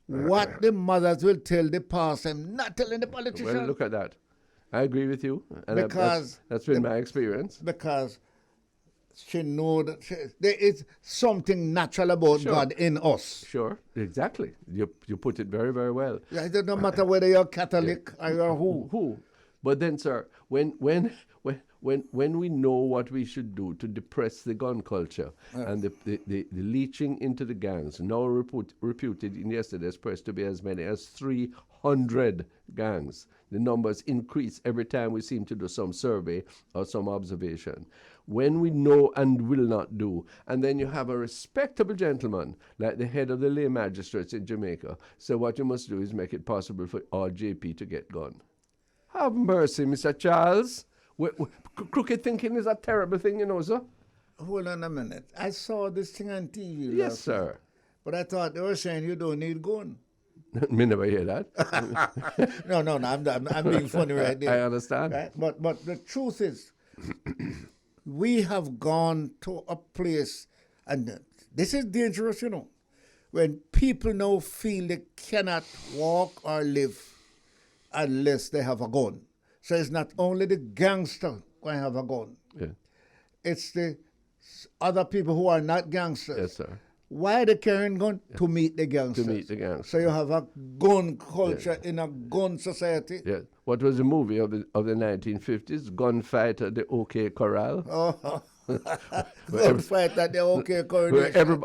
what the mothers will tell the pastor, not telling the politician. Well, look at that. I agree with you. And Because that's been my experience. Because she know that there is something natural about Sure. God in us. Sure, exactly. You put it very, very well. It doesn't matter whether you're Catholic or you're who. But then, sir, when we know what we should do to depress the gun culture and the leaching into the gangs, now reputed in yesterday's press to be as many as 300 gangs. The numbers increase every time we seem to do some survey or some observation. when we know and will not do, and then you have a respectable gentleman like the head of the lay magistrates in Jamaica, so what you must do is make it possible for all JP to get gone. Have mercy, Mr. Charles. Crooked thinking is a terrible thing, you know, sir. Hold on a minute. I saw this thing on TV. Yes, sir. But I thought they were saying you don't need gun. Me never hear that. No, I'm being funny right there. I understand. Right? But the truth is, we have gone to a place, and this is dangerous, you know, when people now feel they cannot walk or live unless they have a gun. So it's not only the gangster going to have a gun. Yeah. It's the other people who are not gangsters. Yes, sir. Why they carrying gun? Yeah. To meet the gangsters. To meet the gangsters. So you have a gun culture in a gun society. Yeah. What was the movie of the 1950s? Gunfight at the OK Corral. Oh. Gunfight at the OK Coronation.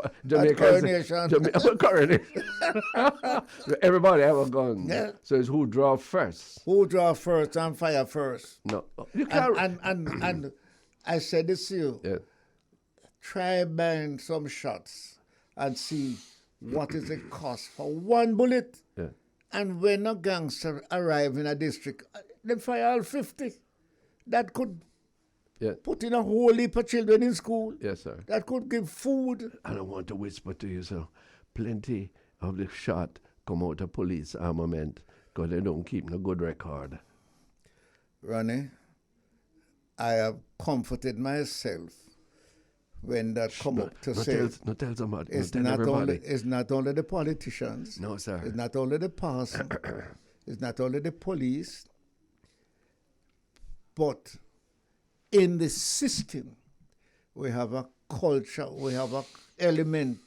Coronation. Everybody have a gun. Yeah. So it's who draw first. Who draw first and fire first. No. You can't. And I said this to you. Yeah. Try buying some shots and see what is the cost for one bullet. Yeah. And when a gangster arrive in a district, they fire all 50. That could put in a whole heap of children in school. Yes, sir. That could give food. I don't want to whisper to you, sir. Plenty of the shot come out of police armament because they don't keep no good record. Ronnie, I have comforted myself when that come up to say tell somebody. It's not only the politicians. No, sir. It's not only the parson. It's not only the police. But in the system, we have a culture, we have an element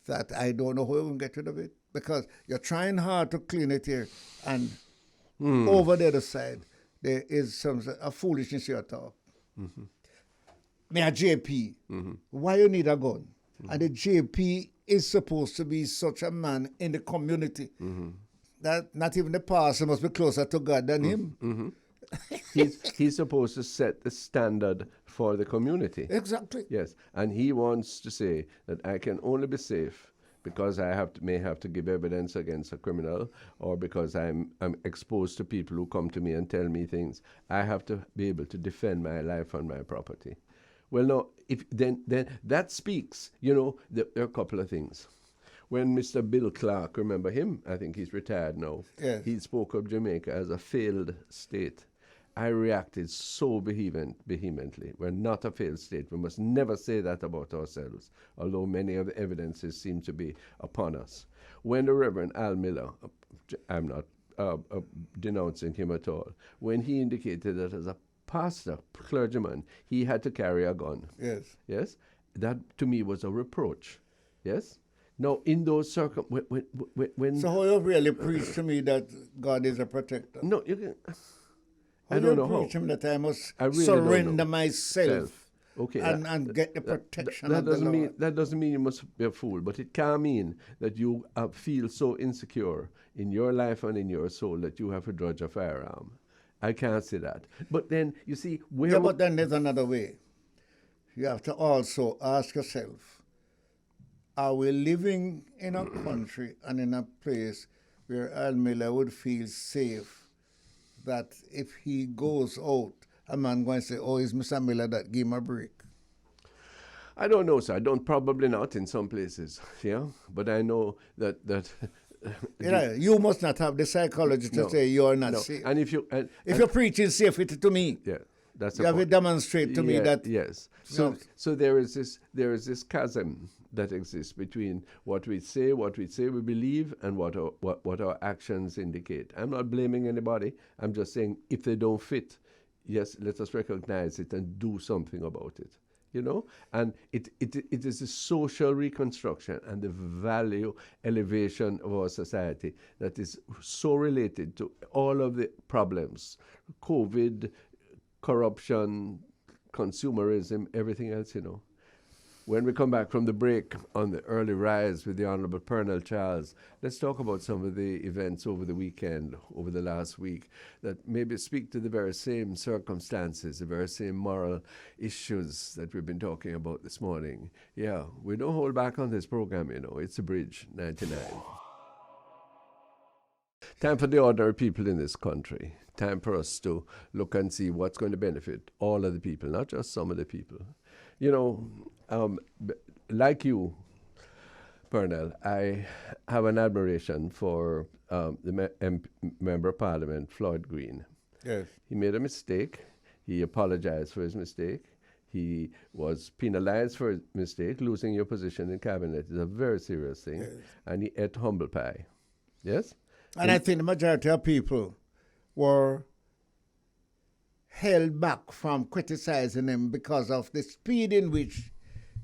that I don't know how we can get rid of it. Because you're trying hard to clean it here, and over the other side, there is a foolishness you're talking. Mm-hmm. Me a JP. Mm-hmm. Why you need a gun? Mm-hmm. And the JP is supposed to be such a man in the community that not even the pastor must be closer to God than him. Mm-hmm. He's supposed to set the standard for the community. Exactly. Yes, and he wants to say that I can only be safe because I may have to give evidence against a criminal, or because I'm exposed to people who come to me and tell me things. I have to be able to defend my life and my property. Well, no, then that speaks, you know, there are a couple of things. When Mr. Bill Clark, remember him? I think he's retired now. Yes. He spoke of Jamaica as a failed state. I reacted so vehemently. We're not a failed state. We must never say that about ourselves, although many of the evidences seem to be upon us. When the Reverend Al Miller, I'm not denouncing him at all, when he indicated that as a pastor, clergyman, he had to carry a gun. Yes. Yes? That to me was a reproach. Yes? Now, in those when So how you really preach to me that God is a protector? No, you can... I don't know how. To me that I must surrender myself and get the protection of the Lord. That doesn't mean you must be a fool, but it can mean that you feel so insecure in your life and in your soul that you have to drudge a firearm. I can't say that. But then, you see... but then there's another way. You have to also ask yourself, are we living in a country and in a place where Al Miller would feel safe that if he goes out, a man going to say, oh, it's Mr. Miller that gave him a break? I don't know, sir. Probably not in some places, yeah? But I know that you must not have the psychology to say you're not safe. And if you're preaching safety to me, that's you have to demonstrate to me that. Yes. So there is this chasm that exists between what we say we believe, and what our actions indicate. I'm not blaming anybody. I'm just saying if they don't fit, yes, let us recognize it and do something about it. You know, and it is the social reconstruction and the value elevation of our society that is so related to all of the problems, COVID, corruption, consumerism, everything else, you know. When we come back from the break on the early rise with the Honourable Pearnel Charles, let's talk about some of the events over the weekend, over the last week, that maybe speak to the very same circumstances, the very same moral issues that we've been talking about this morning. Yeah, we don't hold back on this program, you know. It's a bridge, 99. Time for the ordinary people in this country. Time for us to look and see what's going to benefit all of the people, not just some of the people. You know, like you, Pearnel, I have an admiration for the Member of Parliament, Floyd Green. Yes. He made a mistake. He apologized for his mistake. He was penalized for his mistake. Losing your position in cabinet is a very serious thing. Yes. And he ate humble pie. Yes? And I think the majority of people were held back from criticizing him because of the speed in which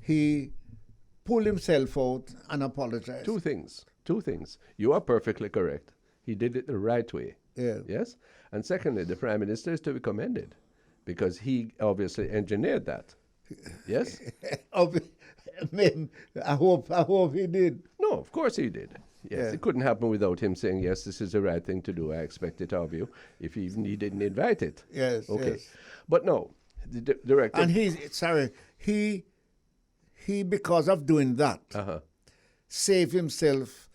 he pulled himself out and apologized. Two things. You are perfectly correct. He did it the right way. Yeah. Yes? And secondly, the Prime Minister is to be commended because he obviously engineered that. Yes? I hope he did. No, of course he did. Yes, Yeah. It couldn't happen without him saying, yes, this is the right thing to do. I expect it of you, if he didn't invite it. Yes, okay. yes. But no, the director... And he because of doing that, saved himself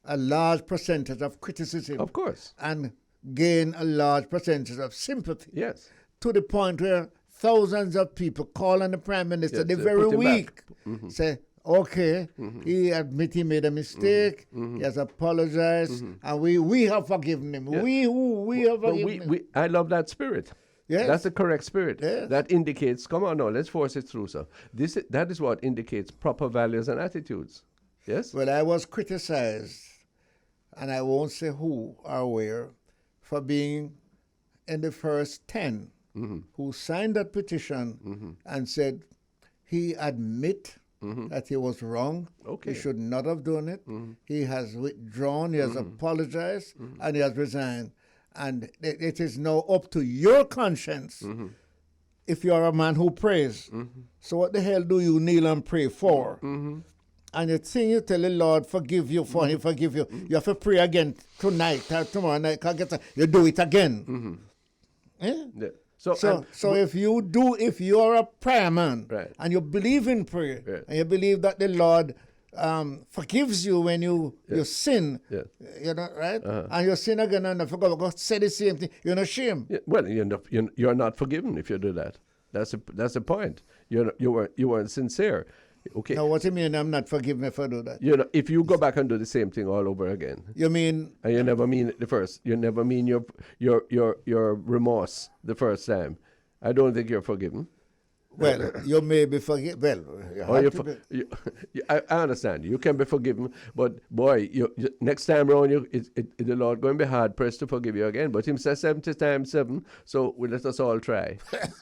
a large percentage of criticism. Of course. And gained a large percentage of sympathy. Yes. To the point where thousands of people call on the Prime Minister the very week, say, okay, he admit he made a mistake, he has apologized, and we have forgiven him. Yeah. We have forgiven him. I love that spirit. Yes. That's the correct spirit. Yes. That indicates, come on now, let's force it through, sir. That is what indicates proper values and attitudes. Yes? Well, I was criticized, and I won't say who or where, for being in the first 10 who signed that petition and said he admit that he was wrong. Okay. He should not have done it. He has withdrawn, he has apologized, and he has resigned. And it is now up to your conscience if you are a man who prays. So what the hell do you kneel and pray for? And the thing you tell the Lord, forgive you for he forgive you. You have to pray again tonight or tomorrow night. You do it again. Yeah? Yeah. So if you are a prayer man, right, and you believe in prayer, right, and you believe that the Lord forgives you when you sin, you know, right? And you sin again and forget, go say the same thing. You're not ashamed. Yeah, well, you're not forgiven if you do that. That's the point. You weren't sincere. Okay. Now, what do you mean I'm not forgiven if I do that? You know, if you go back and do the same thing all over again. You mean? And you never mean it the first. You never mean your remorse the first time. I don't think you're forgiven. Well, you may be forgiven. Well, I understand. You can be forgiven, but boy, next time around, the Lord going to be hard pressed to forgive you again. But Him says 70 times 7, so let us all try.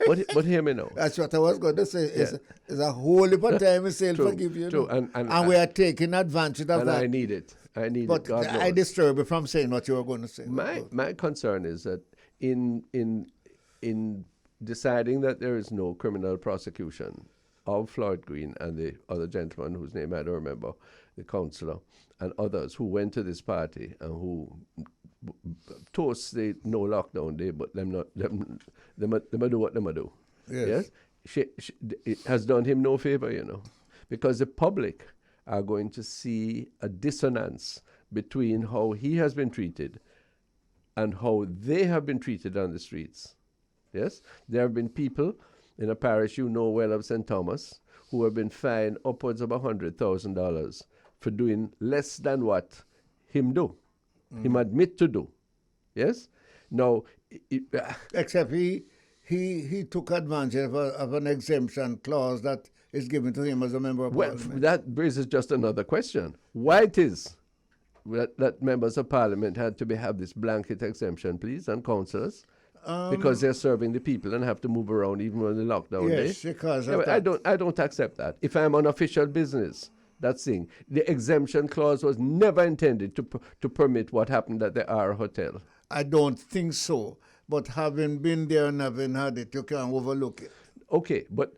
but hear me now. That's what I was going to say. It's a whole heap of time we say forgive you. True. And we are taking advantage of that. I need it. But God knows. I disturb you from saying what you were going to say. My concern is that in deciding that there is no criminal prosecution of Floyd Green and the other gentleman whose name I don't remember, the councillor, and others who went to this party and who toast the no lockdown day, but them do what them do. Yes. It has done him no favor, because the public are going to see a dissonance between how he has been treated and how they have been treated on the streets. Yes, there have been people in a parish well of St. Thomas who have been fined upwards of $100,000 for doing less than what him do, him admit to do. Yes, now except he took advantage of an exemption clause that is given to him as a member of Parliament. That raises just another question: why it is that members of Parliament had to have this blanket exemption, please, and councillors? Because they're serving the people and have to move around even on the lockdown day. Yes, because I don't accept that. If I'm on official business, that's thing. The exemption clause was never intended to permit what happened at the R Hotel. I don't think so. But having been there and having had it, you can't overlook it. Okay, but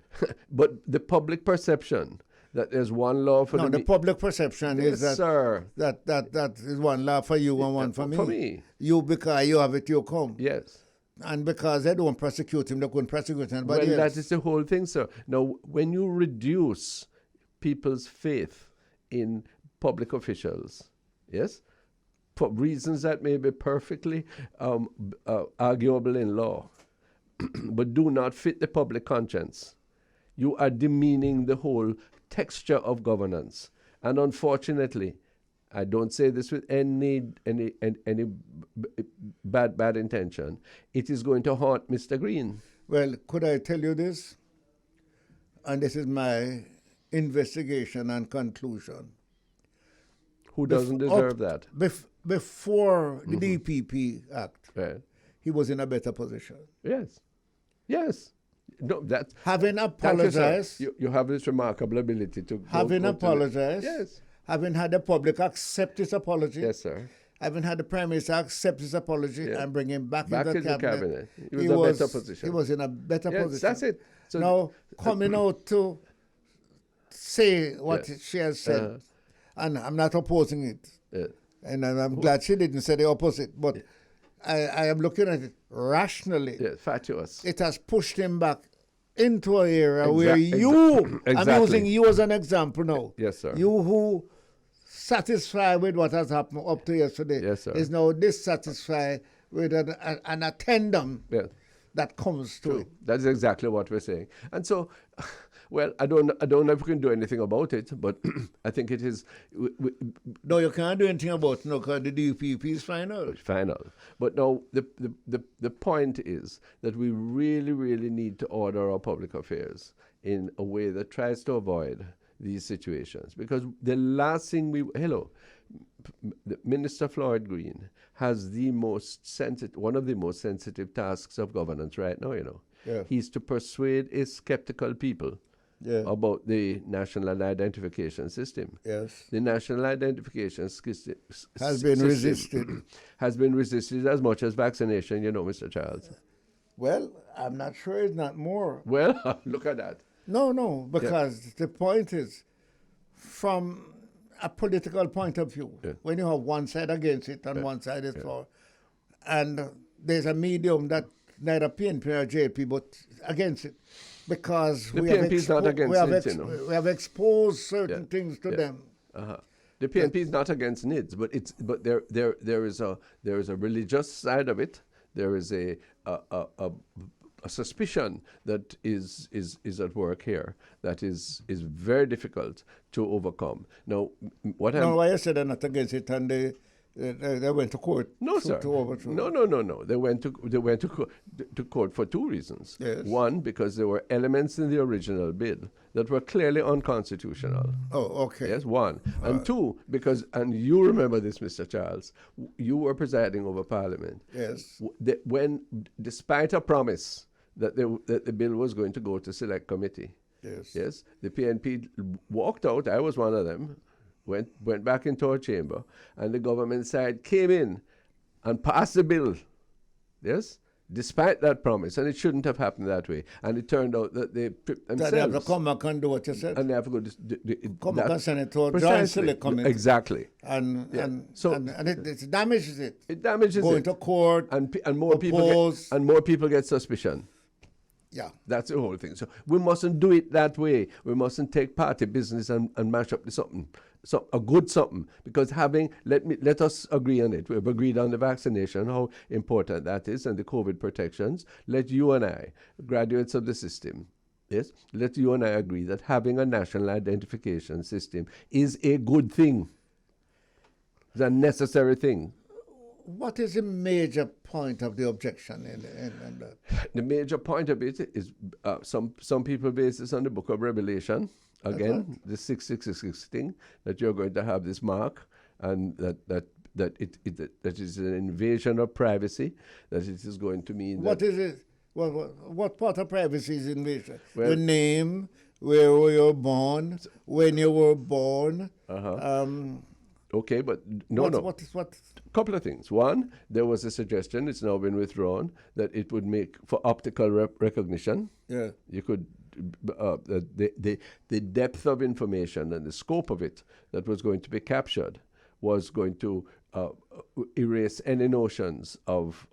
the public perception that there's one law for the public perception is that, sir. that is one law for you and one for me. For me. You, because you have it, you come. Yes. And because they don't prosecute him, they couldn't prosecute anybody else. That is the whole thing, sir. Now, when you reduce people's faith in public officials, yes, for reasons that may be perfectly arguable in law, but do not fit the public conscience, you are demeaning the whole texture of governance. And unfortunately, I don't say this with any bad intention, it is going to haunt Mr. Green. Well, could I tell you this? And this is my investigation and conclusion. Who doesn't deserve that? Before the DPP Act, Right. he was in a better position. Yes. Yes. No, that. Having apologized. You have this remarkable ability to. Having apologized. Yes. Having had the public accept his apology. Yes, sir. Having had the Prime Minister accept his apology and bring him back into the cabinet. He was in a better position. He was in a better position. That's it. So now, coming out to say what she has said, and I'm not opposing it, and I'm glad she didn't say the opposite, but I am looking at it rationally. Yeah, fatuous. It has pushed him back into an era where you, I'm using you as an example now. Yes, sir. You who satisfied with what has happened up to yesterday is now dissatisfied with an addendum that comes to it. That's exactly what we're saying. And so, well, I don't know if we can do anything about it, but I think it is. No, you can't do anything about it, no, because the DPP is final. Final. But no, the point is that we really, really need to order our public affairs in a way that tries to avoid these situations. Because the last thing Minister Floyd Green has one of the most sensitive tasks of governance right now, He's to persuade a skeptical people about the national identification system. Yes. The national identification system has been resisted. Has been resisted as much as vaccination, Mr. Charles. Well, I'm not sure it's not more. Well, look at that. No, because the point is, from a political point of view, when you have one side against it and one side is for, and there's a medium that neither PNP nor JP but against it, because we have exposed certain things to them. The PNP is not against NIDS, but there is a religious side of it. There is a suspicion that is at work here that is very difficult to overcome. Now, why I said they're not against it, and they went to court. No, sir. To overthrow. No. They went to court for two reasons. Yes. One, because there were elements in the original bill that were clearly unconstitutional. Oh, okay. Yes, one. And two, because, and you remember this, Mr. Charles, you were presiding over Parliament. Yes. When, despite a promise that the bill was going to go to select committee. Yes. The PNP walked out. I was one of them. Went back into our chamber, and the government side came in and passed the bill. Yes, despite that promise, and it shouldn't have happened that way. And it turned out that they tripped themselves. They have to come back and do what you said. And they have to go. Come back and send it to a joint select committee. Exactly. And it damages it. It damages Going it. to court. And more people get suspicion. Yeah. That's the whole thing. So we mustn't do it that way. We mustn't take party business and mash up something. So a good something, because let us agree on it. We've agreed on the vaccination, how important that is, and the COVID protections. Let you and I, graduates of the system, let you and I agree that having a national identification system is a good thing. It's a necessary thing. What is the major point of the objection in that? The major point of it is some people base this on the Book of Revelation. Again, the 666 thing, that you're going to have this mark, and that it is an invasion of privacy, that it is going to mean what is it? What part of privacy is invasion? Well, the name, where you were born, when you were born. Okay, but no. What? Couple of things. One, there was a suggestion, it's now been withdrawn, that it would make for optical recognition. Yeah. You could the depth of information and the scope of it that was going to be captured was going to erase any notions of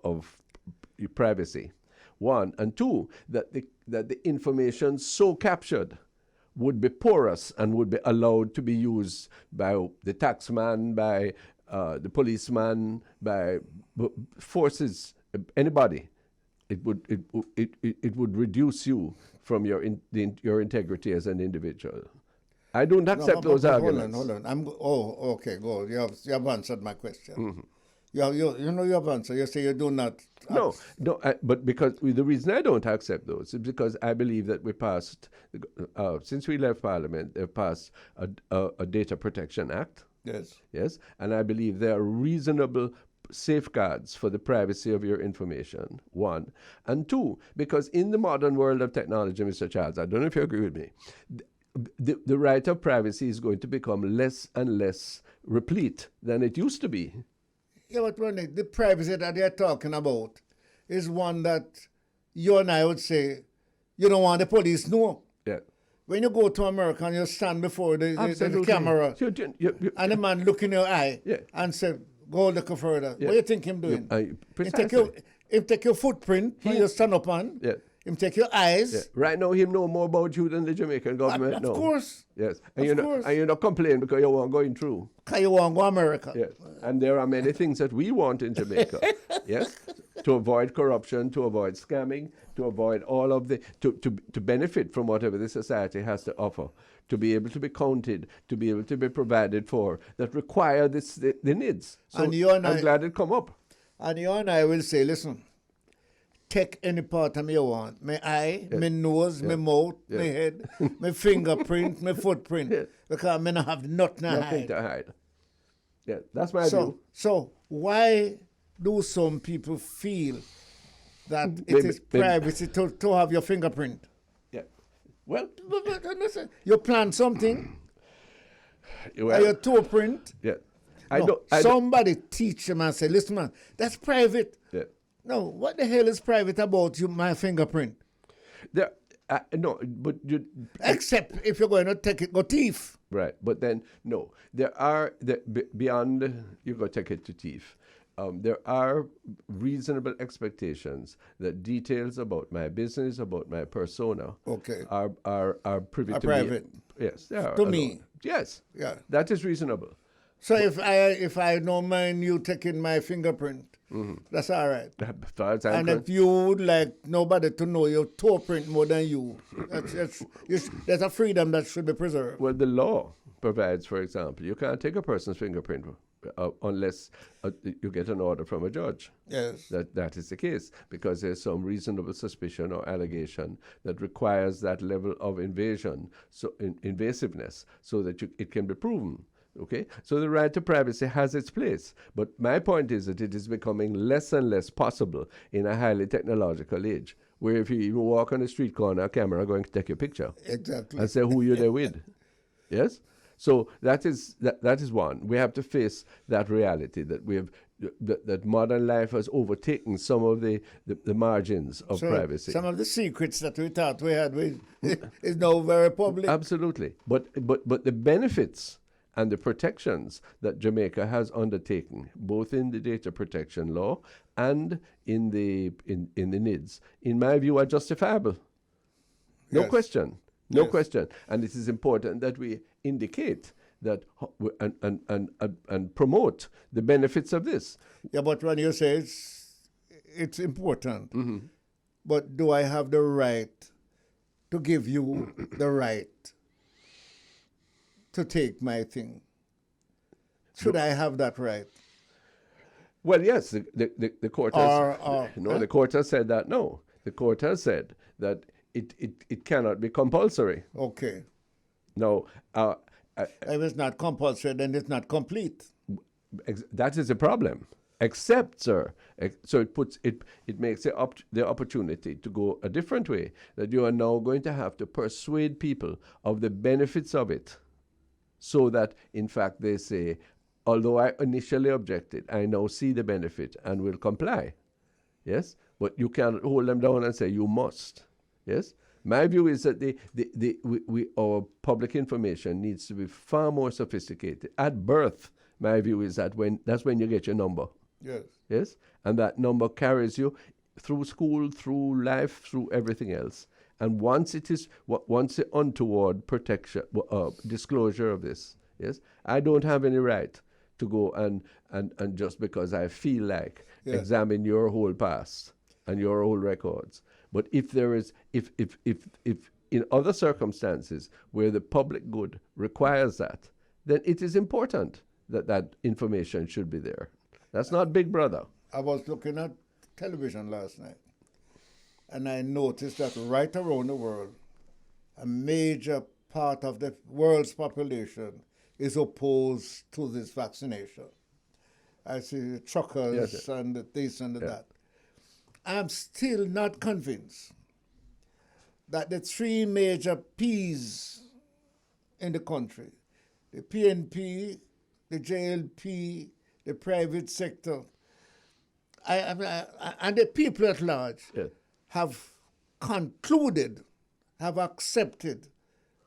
privacy. One, and two, that the information so captured would be porous and would be allowed to be used by the taxman, by the policeman, by forces, anybody. It would reduce you from your integrity as an individual. I don't accept those arguments. Hold on. Okay, go. You have answered my question. Mm-hmm. You have answered. You say you do not. But because the reason I don't accept those is because I believe that we passed, since we left Parliament, they've passed a Data Protection Act. Yes, and I believe there are reasonable safeguards for the privacy of your information, one. And two, because in the modern world of technology, Mr. Charles, I don't know if you agree with me, the right of privacy is going to become less and less replete than it used to be. Yeah, but Ronnie, the privacy that they're talking about is one that you and I would say you don't want the police to know. Yeah. When you go to America and you stand before the camera and the man look in your eye and say, go a little further. What do you think him doing? Him take your footprint when you stand up on. Yeah. Him take your eyes. Yeah. Right now, him know more about you than the Jamaican government knows. Of course. Yes. And you're not complaining because you weren't going through. Because you want to go America. Yes. And there are many things that we want in Jamaica. Yes. To avoid corruption, to avoid scamming, to avoid all of the, to benefit from whatever the society has to offer, to be able to be counted, to be able to be provided for, that require the needs. So I'm glad it come up. And you and I will say, listen, take any part of me you want. My eye, my nose, my mouth, my head, my fingerprint, my footprint. Because I don't have nothing to hide. Yeah, that's my view. So why do some people feel that it is privacy to have your fingerprint? Yeah. Well, you plan something, your toe print. Yeah. Somebody teach them and say, listen, man, that's private. Yeah. No, what the hell is private about my fingerprint? Except if you're going to take it, go thief. Right, but then, no. There are, beyond you go take it to thief, there are reasonable expectations that details about my business, about my persona, are privy to private. Me. Yes, they are. To me. Yes. Yeah. That is reasonable. So if I don't mind you taking my fingerprint, that's all right. And if you would like nobody to know your toe print more than you, that's a freedom that should be preserved. Well, the law provides, for example, you can't take a person's fingerprint unless you get an order from a judge. Yes. That is the case, because there's some reasonable suspicion or allegation that requires that level of invasiveness, so that it can be proven. Okay, so the right to privacy has its place, but my point is that it is becoming less and less possible in a highly technological age, where if you even walk on a street corner, a camera going to take your picture, exactly, and say who you're there with. Yes, so that is one. We have to face that reality that we have that modern life has overtaken some of the margins of privacy. Some of the secrets that we thought we had is now very public. Absolutely, but the benefits and the protections that Jamaica has undertaken, both in the data protection law and in the NIDS, in my view, are justifiable. No question. No question. And it is important that we indicate that and promote the benefits of this. Yeah, but when you say it's important, but do I have the right to give you the right to take my thing? Should I have that right? Well, yes, the court has the court has said that no. The court has said that it cannot be compulsory. Okay. No. If it's not compulsory, then it's not complete. That is a problem. Except, sir, so it makes the opportunity to go a different way, that you are now going to have to persuade people of the benefits of it, so that, in fact, they say, although I initially objected, I now see the benefit and will comply. Yes? But you can't hold them down and say, you must. Yes? My view is that our public information needs to be far more sophisticated. At birth, my view is that that's when you get your number. Yes. Yes? And that number carries you through school, through life, through everything else. And once the untoward protection, disclosure of this, yes, I don't have any right to go and just because I feel like examine your whole past and your whole records. But if there is, if in other circumstances where the public good requires that, then it is important that that information should be there. That's not Big Brother. I was looking at television last night, and I noticed that right around the world, a major part of the world's population is opposed to this vaccination. I see the truckers and the this and the that. I'm still not convinced that the three major P's in the country, the PNP, the JLP, the private sector, and the people at large have concluded, have accepted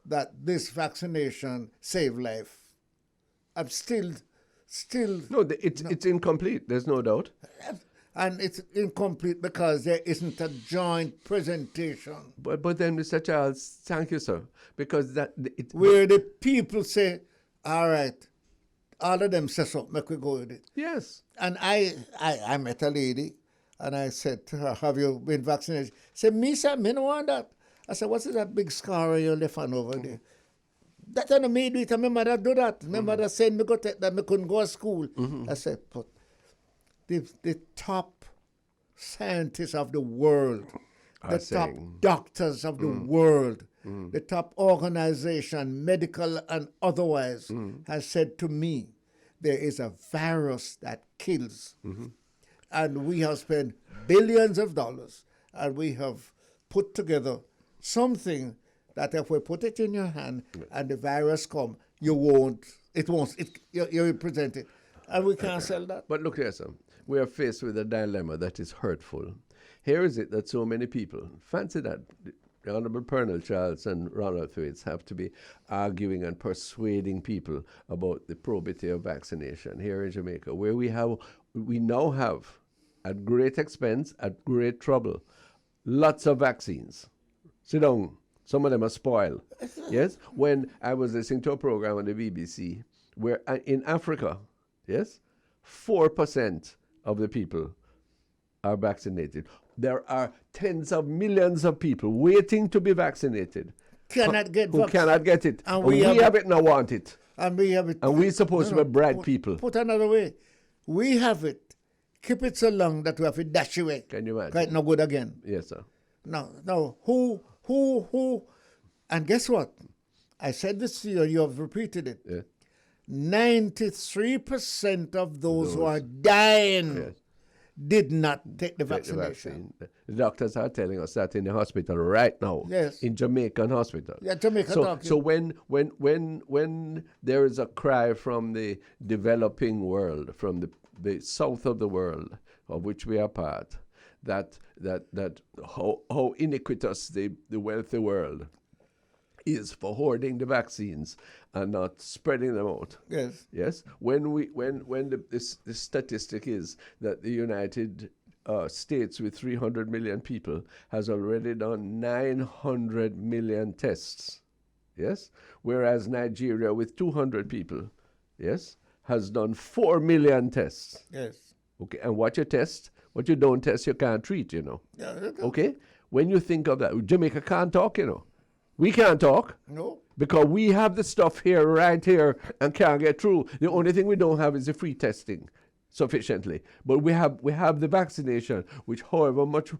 that this vaccination saved life. I'm still. No, it's incomplete. There's no doubt. And it's incomplete because there isn't a joint presentation. But then, Mr. Charles, thank you, sir, because where the people say, all right, all of them say something, make we go with it. Yes. And I met a lady, and I said to her, have you been vaccinated? She said, me, sir, me no want that. I said, what's that big scar on your left hand over there? That on me do it, and my mother do that. My mother said me go take that, me couldn't go to school. I said, but the top scientists of the world, the top doctors of the world, the top organization, medical and otherwise, has said to me, there is a virus that kills. And we have spent billions of dollars, and we have put together something that if we put it in your hand and the virus come, you will present it. And we can't sell that. But look here, sir. We are faced with a dilemma that is hurtful. Here is it that so many people, fancy that, the Honorable Pearnel Charles and Ronnie Thwaites have to be arguing and persuading people about the probity of vaccination here in Jamaica, where we now have, at great expense, at great trouble, lots of vaccines. Sit down. Some of them are spoiled. Yes? When I was listening to a program on the BBC, where in Africa, 4% of the people are vaccinated. There are tens of millions of people waiting to be vaccinated. Who cannot get it. And we have it and I want it. And we have it. And we're supposed to be bright people. Put another way. We have it. Keep it so long that we have to dash away. Can you imagine? Quite no good again. Yes, sir. No. Who? And guess what? I said this to you, you have repeated it. Yeah. 93% of those who are dying did not take the vaccination. The doctors are telling us that in the hospital right now. Yes. In Jamaican hospital. Yeah, Jamaica. So when there is a cry from the developing world, from the south of the world, of which we are part, that how iniquitous the wealthy world is for hoarding the vaccines and not spreading them out. Yes. Yes. When the statistic is that the United States with 300 million people has already done 900 million tests. Yes. Whereas Nigeria with 200 people, has done 4 million tests. Yes. Okay. And what you test, what you don't test, you can't treat. Yeah, okay. When you think of that, Jamaica can't talk. We can't talk. No. Because we have the stuff here, right here, and can't get through. The only thing we don't have is the free testing sufficiently. But we have the vaccination, which however much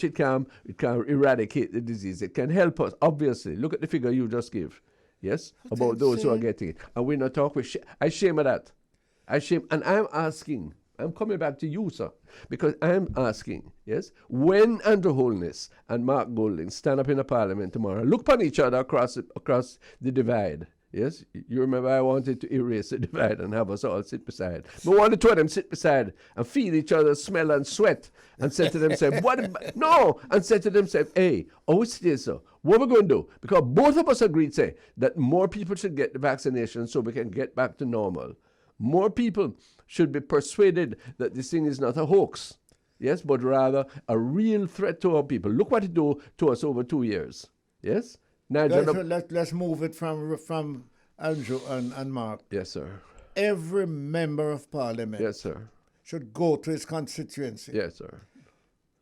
it can eradicate the disease. It can help us, obviously. Look at the figure you just gave. Yes? That's about those insane. who are getting it. And we're not talking. I shame of that. And I'm asking. I'm coming back to you, sir, because I'm asking, when Andrew Holness and Mark Golding stand up in the Parliament tomorrow, look upon each other across the divide, Yes, you remember I wanted to erase the divide and have us all sit beside. But one or two of them sit beside and feel each other's smell and sweat and said to themselves, no, and said to themselves, hey, it is so. What we're going to do? Because both of us agreed, say, that more people should get the vaccination so we can get back to normal. More people should be persuaded that this thing is not a hoax, yes, but rather a real threat to our people. Look what it do to us over 2 years, yes? Let's move it from Andrew and Mark. Yes, sir. Every member of parliament, yes, sir, should go to his constituency. Yes, sir.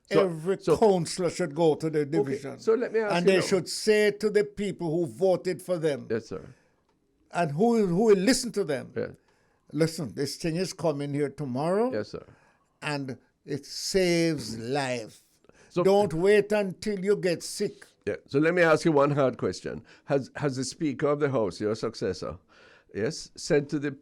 Every councillor should go to the division. Okay. So let me ask and you they should say to the people who voted for them. Yes, sir. And who will listen to them. Yes. Listen, this thing is coming here tomorrow. Yes, sir. And it saves life. So, don't wait until you get sick. Yeah. So let me ask you one hard question. Has the Speaker of the House, your successor, yes, said to the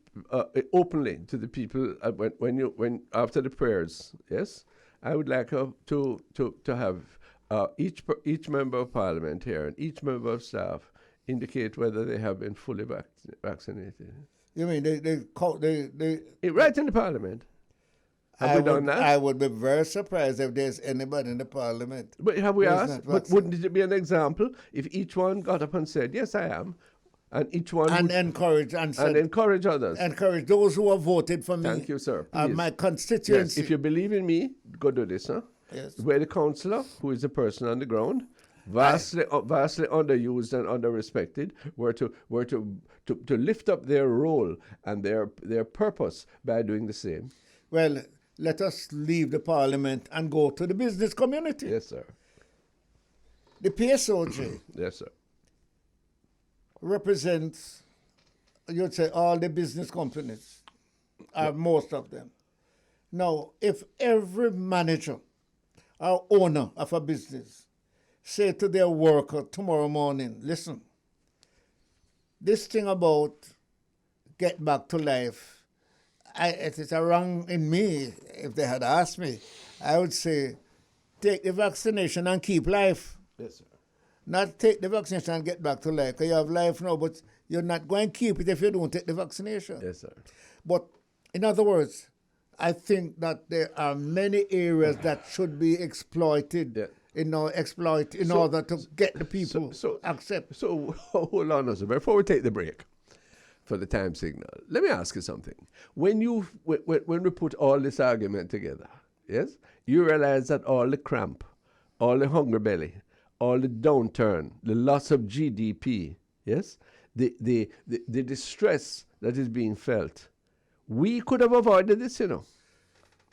openly to the people when after the prayers, yes, I would like to have each member of Parliament here and each member of staff indicate whether they have been fully vaccinated. You mean they right in the Parliament? Have we done that? I would be very surprised if there's anybody in the Parliament. But have we asked? But wouldn't it be an example if each one got up and said, "Yes, I am," and each one encourage others, encourage those who have voted for me. Thank you, sir. My constituency. Yes, if you believe in me, go do this, huh? Yes. Where the councillor, who is a person on the ground, vastly underused and underrespected, were to lift up their role and their purpose by doing the same. Well, let us leave the Parliament and go to the business community. Yes, sir. The PSOJ yes, sir, represents, you'd say, all the business companies, or most of them. Now, if every manager or owner of a business say to their worker tomorrow morning, listen, this thing about get back to life, it is a wrong in me. If they had asked me, I would say, take the vaccination and keep life. Yes, sir. Not take the vaccination and get back to life. Because you have life now, but you're not going to keep it if you don't take the vaccination. Yes, sir. But in other words, I think that there are many areas that should be exploited. In order to get the people accept. So hold on a second before we take the break for the time signal. Let me ask you something. When we put all this argument together, yes, you realize that all the cramp, all the hunger belly, all the downturn, the loss of GDP, yes, the distress that is being felt, we could have avoided this, you know.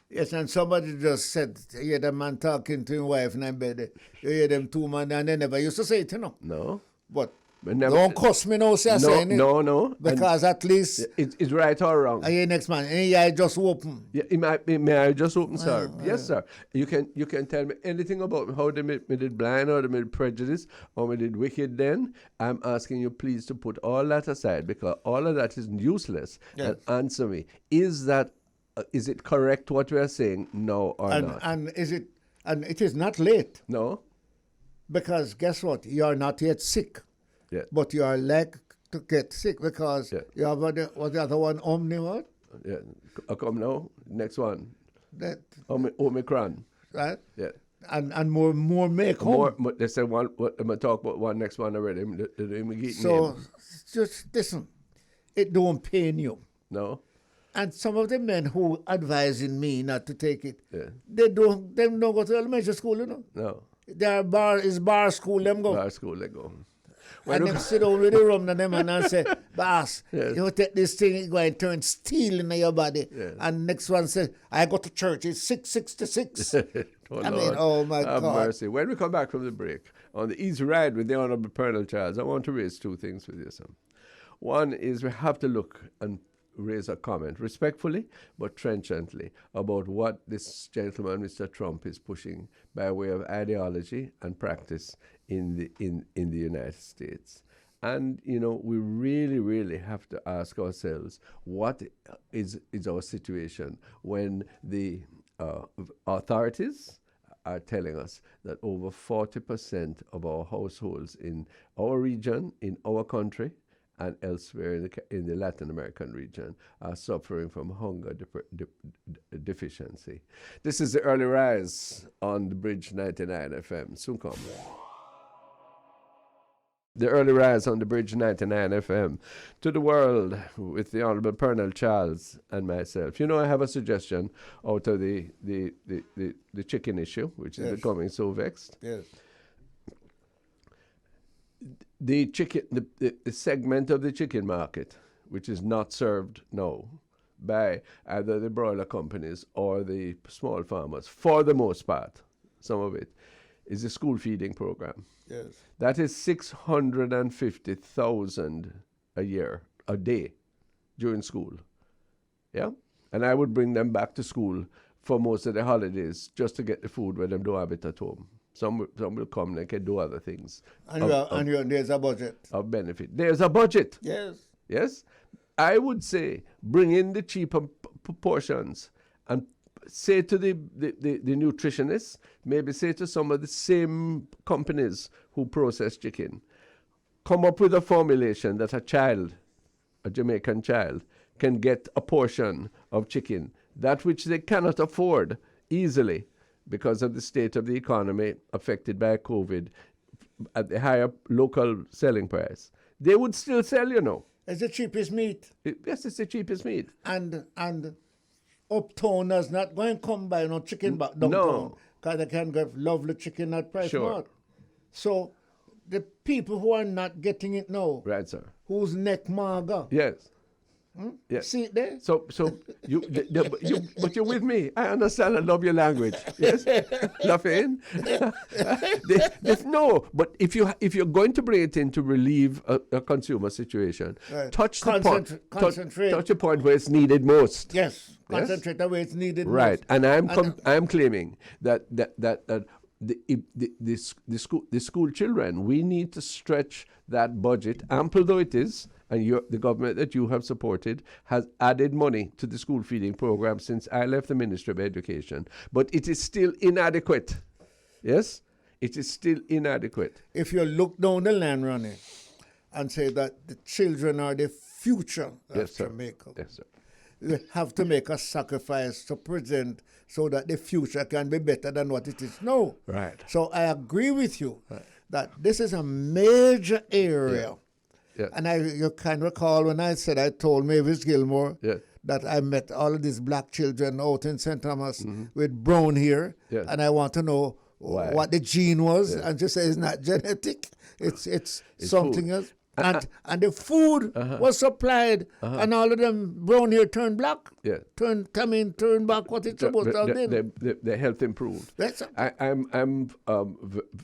Yes, and somebody just said, you hear the man talking to his wife in bed, you hear them two men, and they never used to say it, you know. No. But don't cuss me now, say saying it. No. Because at least... It's right or wrong. I hear next man, and I just open. Yeah, may I just open, sir? Yes, sir. You can tell me anything about how they me did blind or they made prejudice or me did wicked then. I'm asking you please to put all that aside because all of that is useless. Yes. And answer me. Is it correct what we are saying? No or not? And it is not late. No. Because guess what? You are not yet sick. Yeah. But you are likely to get sick because you have the other one, what? Yeah. Come now. Next one. That Omicron. Right? Yeah. And more may come. More, they say one. I'm gonna talk about one next one already. So just listen. It don't pain you. No. And some of the men who advising me not to take it, they don't go to elementary school, you know. No. They are bar school, them go. Bar school, they go. And them sit down with the rum and them and say, boss, you take this thing, it's going to turn steel in your body. Yeah. And next one says, I go to church, it's 666. Oh my God. Mercy. When we come back from the break, on the Easy Ride with the Honorable Pearnel Charles, I want to raise two things with you, sir. One is we have to look and raise a comment respectfully but trenchantly about what this gentleman, Mr. Trump, is pushing by way of ideology and practice in the United States. And, you know, we really, really have to ask ourselves what is our situation when the authorities are telling us that over 40% of our households in our region, in our country, and elsewhere in the Latin American region are suffering from hunger deficiency. This is the Early Rise on the Bridge 99 FM. Soon come. The Early Rise on the Bridge 99 FM to the world with the Honorable Pearnel Charles and myself. You know, I have a suggestion out of the chicken issue, which is becoming so vexed. Yes. The chicken, the segment of the chicken market, which is not served now by either the broiler companies or the small farmers, for the most part, some of it, is the school feeding program. Yes. That is 650,000 a day during school. Yeah? And I would bring them back to school for most of the holidays just to get the food when they don't have it at home. Some will come, they can do other things. And there's a budget. Of benefit. There's a budget. Yes. Yes? I would say bring in the cheaper portions and say to the nutritionists, maybe say to some of the same companies who process chicken, come up with a formulation that a Jamaican child, can get a portion of chicken, that which they cannot afford easily because of the state of the economy affected by COVID at the higher local selling price. They would still sell, you know. It's the cheapest meat. Yes, it's the cheapest meat. And uptowners not going to come buy no chicken back downtown. No. Because they can get lovely chicken at Price Mart. So the people who are not getting it now, right, sir, whose neck maga. Yes. Yes. See it there? So but you're with me. I understand. I love your language. Yes, laughing. No, but if you're going to bring it in to relieve a consumer situation, right. touch the point. Concentrate. Touch a point where it's needed most. Yes. Concentrate where it's needed right. most. And I'm claiming that the school children, we need to stretch that budget, ample though it is. And the government that you have supported has added money to the school feeding program since I left the Ministry of Education. But it is still inadequate. Yes? It is still inadequate. If you look down the line, Ronnie, and say that the children are the future of Jamaica, yes, sir. you have to make a sacrifice to present so that the future can be better than what it is now. Right. So I agree with you that this is a major area. Yeah. Yeah. And you can recall when I told Mavis Gilmore that I met all of these black children out in St. Thomas with brown hair, and I want to know what the gene was, and she said it's not genetic, it's something else. And the food was supplied, and all of them brown hair turned black, turned back what it's supposed to have been. The health improved. I'm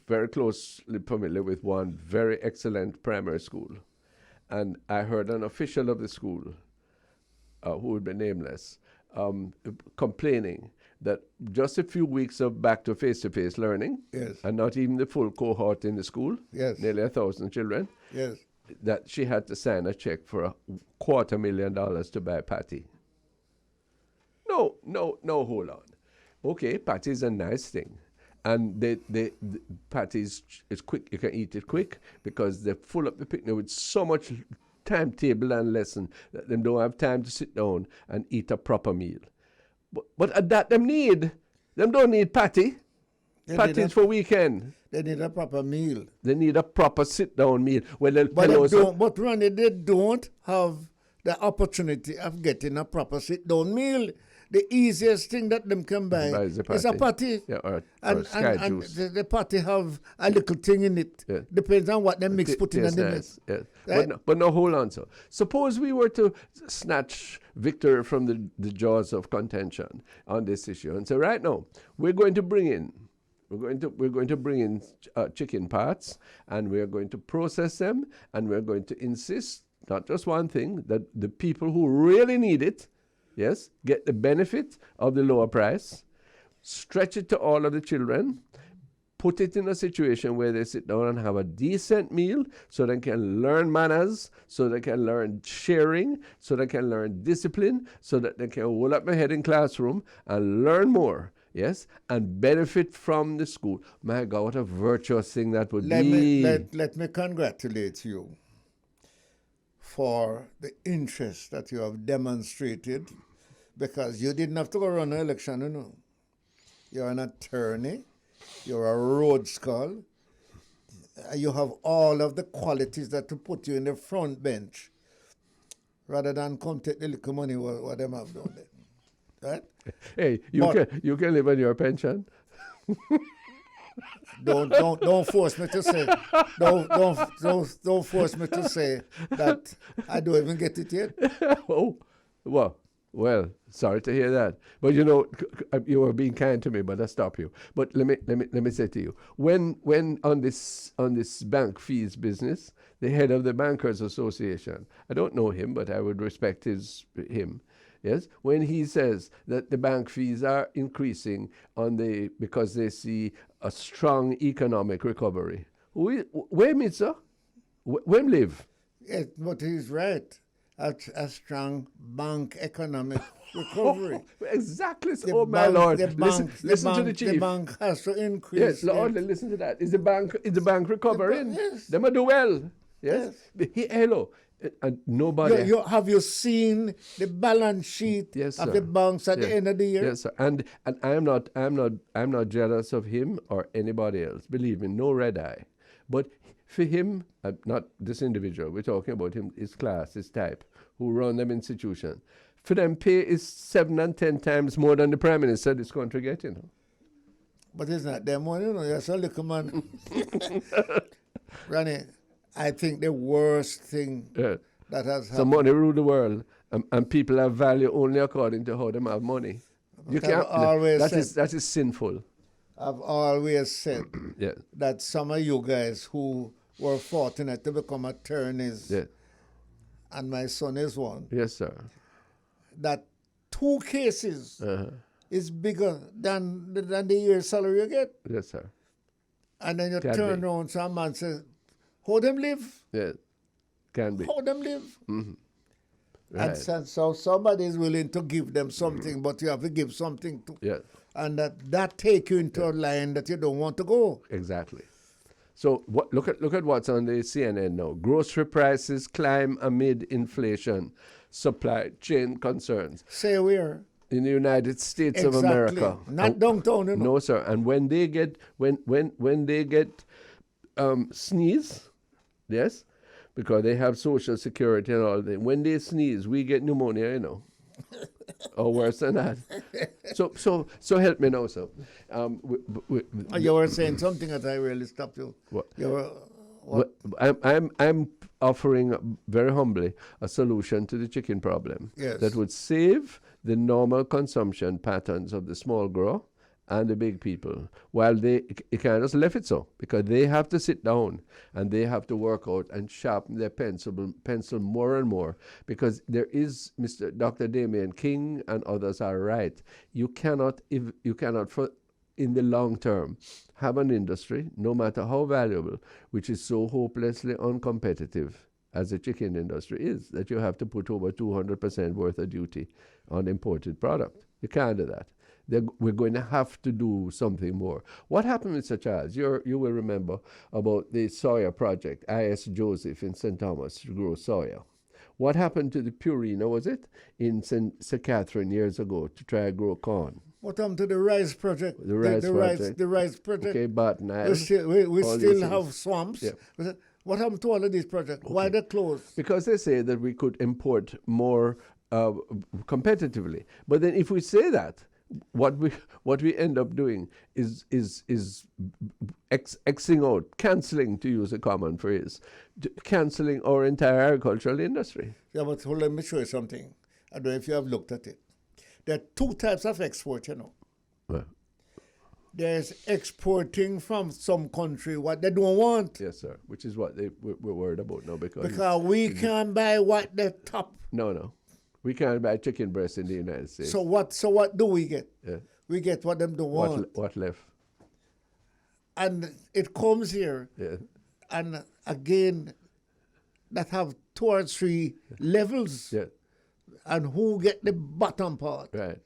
very closely familiar with one very excellent primary school. And I heard an official of the school, who would be nameless, complaining that just a few weeks of back to face-to-face learning, and not even the full cohort in the school, nearly 1,000 children, that she had to sign a check for $250,000 to buy patty. No, hold on. Okay, patty is a nice thing. And the patty is quick. You can eat it quick because they full up the picnic with so much timetable and lesson that they don't have time to sit down and eat a proper meal. But at that them don't need patty. Patty is for weekend. They need a proper meal. They need a proper sit-down meal. But Ronnie, they don't have the opportunity of getting a proper sit-down meal. The easiest thing that them can buy is a patty. Yeah, or Sky juice. And the patty have a little thing in it. Yeah. Depends on what they mix put in the mix. Yes. Right? But no, hold on. So suppose we were to snatch victory from the jaws of contention on this issue and say, right now, we're going to bring in chicken parts, and we're going to process them, and we're going to insist, not just one thing, that the people who really need it, get the benefit of the lower price, stretch it to all of the children, put it in a situation where they sit down and have a decent meal so they can learn manners, so they can learn sharing, so they can learn discipline, so that they can hold up their head in classroom and learn more, and benefit from the school. My God, what a virtuous thing that would be. Let me congratulate you for the interest that you have demonstrated, because you didn't have to go run an election, you know. You're an attorney, you're a road skull, you have all of the qualities that to put you in the front bench, rather than come take the little money what them have done there. Right? Hey, you can live on your pension. Don't force me to say. Don't force me to say that I don't even get it yet. Oh, well, sorry to hear that. But you know, you were being kind to me, but I stop you. But let me say to you, when on this bank fees business, the head of the Bankers Association, I don't know him, but I would respect him. Yes, when he says that the bank fees are increasing because they see a strong economic recovery. Where me, sir? Where live? Yes, but he's right. A strong bank economic recovery. Exactly. So, my Lord. Listen to the chief. The bank has to increase. Yes, Lord, listen to that. Is the bank recovering? Yes. They might do well. Yes. Hello. And nobody. Have you seen the balance sheet of the banks at the end of the year? Yes, sir. And I'm not jealous of him or anybody else. Believe me, no red eye. But for him, not this individual, we're talking about him, his class, his type, who run them institution. For them, pay is 7 and 10 times more than the Prime Minister this country gets, you know. But it's not them one, you know. You're so little man. Ronnie, I think the worst thing that has happened. So money rule the world, and people have value only according to how they have money. You can't. That is sinful. I've always said that some of you guys who were fortunate to become attorneys, and my son is one. Yes, sir. That 2 cases is bigger than the year's salary you get. Yes, sir. And then you turn around, some man says, how them live? Yeah, can be. How them live? Mm-hmm. Right. And so somebody is willing to give them something, but you have to give something to. Yeah. And that take you into a line that you don't want to go. Exactly. So look at what's on the CNN now. Grocery prices climb amid inflation, supply chain concerns. Say where? In the United States of America. Not downtown, you know. No, sir. And when they get sneeze, yes, because they have Social Security and all that. When they sneeze, we get pneumonia, you know, or worse than that. So help me now, sir. You were saying something that I really stopped you. What? What? I'm offering very humbly a solution to the chicken problem that would save the normal consumption patterns of the small grower and the big people, while they can't just left it so, because they have to sit down and they have to work out and sharpen their pencil more and more, because there is Dr. Damian King and others are right. You cannot in the long term have an industry, no matter how valuable, which is so hopelessly uncompetitive as the chicken industry is, that you have to put over 200% worth of duty on imported product. You can't do that. We're going to have to do something more. What happened, Mr. Charles? You will remember about the soya project, I.S. Joseph in St. Thomas to grow soya. What happened to the Purina, was it, in St. Catherine years ago to try to grow corn? What happened to the rice project? The rice project. Okay, but we still have swamps. Yeah. What happened to all of these projects? Okay. Why they closed? Because they say that we could import more competitively. But then if we say that, what we end up doing is Xing out, cancelling, to use a common phrase, cancelling our entire agricultural industry. Yeah, but let me show you something. I don't know if you have looked at it. There are 2 types of export, you know. Well, there's exporting from some country what they don't want. Yes, sir. Which is what we're worried about now, because we can't buy what they top. No. We can't buy chicken breast in the United States. So what do we get? Yeah. We get what them don't want. What left? And it comes here. Yeah. And again, that have 2 or 3 levels. Yeah. And who get the bottom part? Right.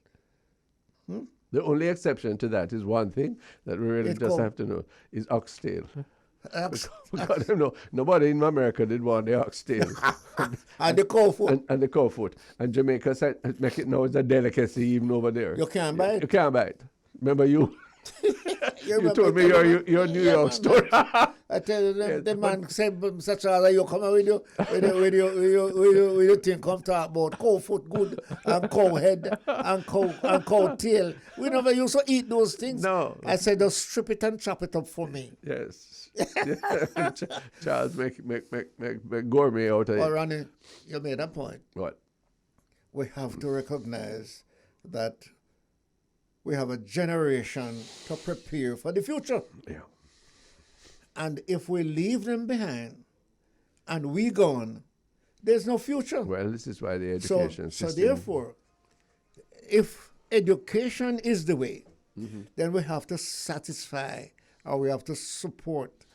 The only exception to that is one thing that we really have to know, is oxtail. Because nobody in America did want the oxtail. And the cow foot. And the cow foot. And Jamaica said, make it now as a delicacy even over there. You can't buy it. You can't buy it. Remember you? You told me your New York story. I tell you, the man said, such as you come with you think come talk about cow foot good and cow head and cow tail. We never used to eat those things. No. I said, just strip it and chop it up for me. Yes. Charles, make gourmet out of it. Well, Ronnie, you made a point. What? We have to recognize that we have a generation to prepare for the future. Yeah. And if we leave them behind and we gone, there's no future. Well, this is why the education system... So therefore, if education is the way, then we have to satisfy or we have to support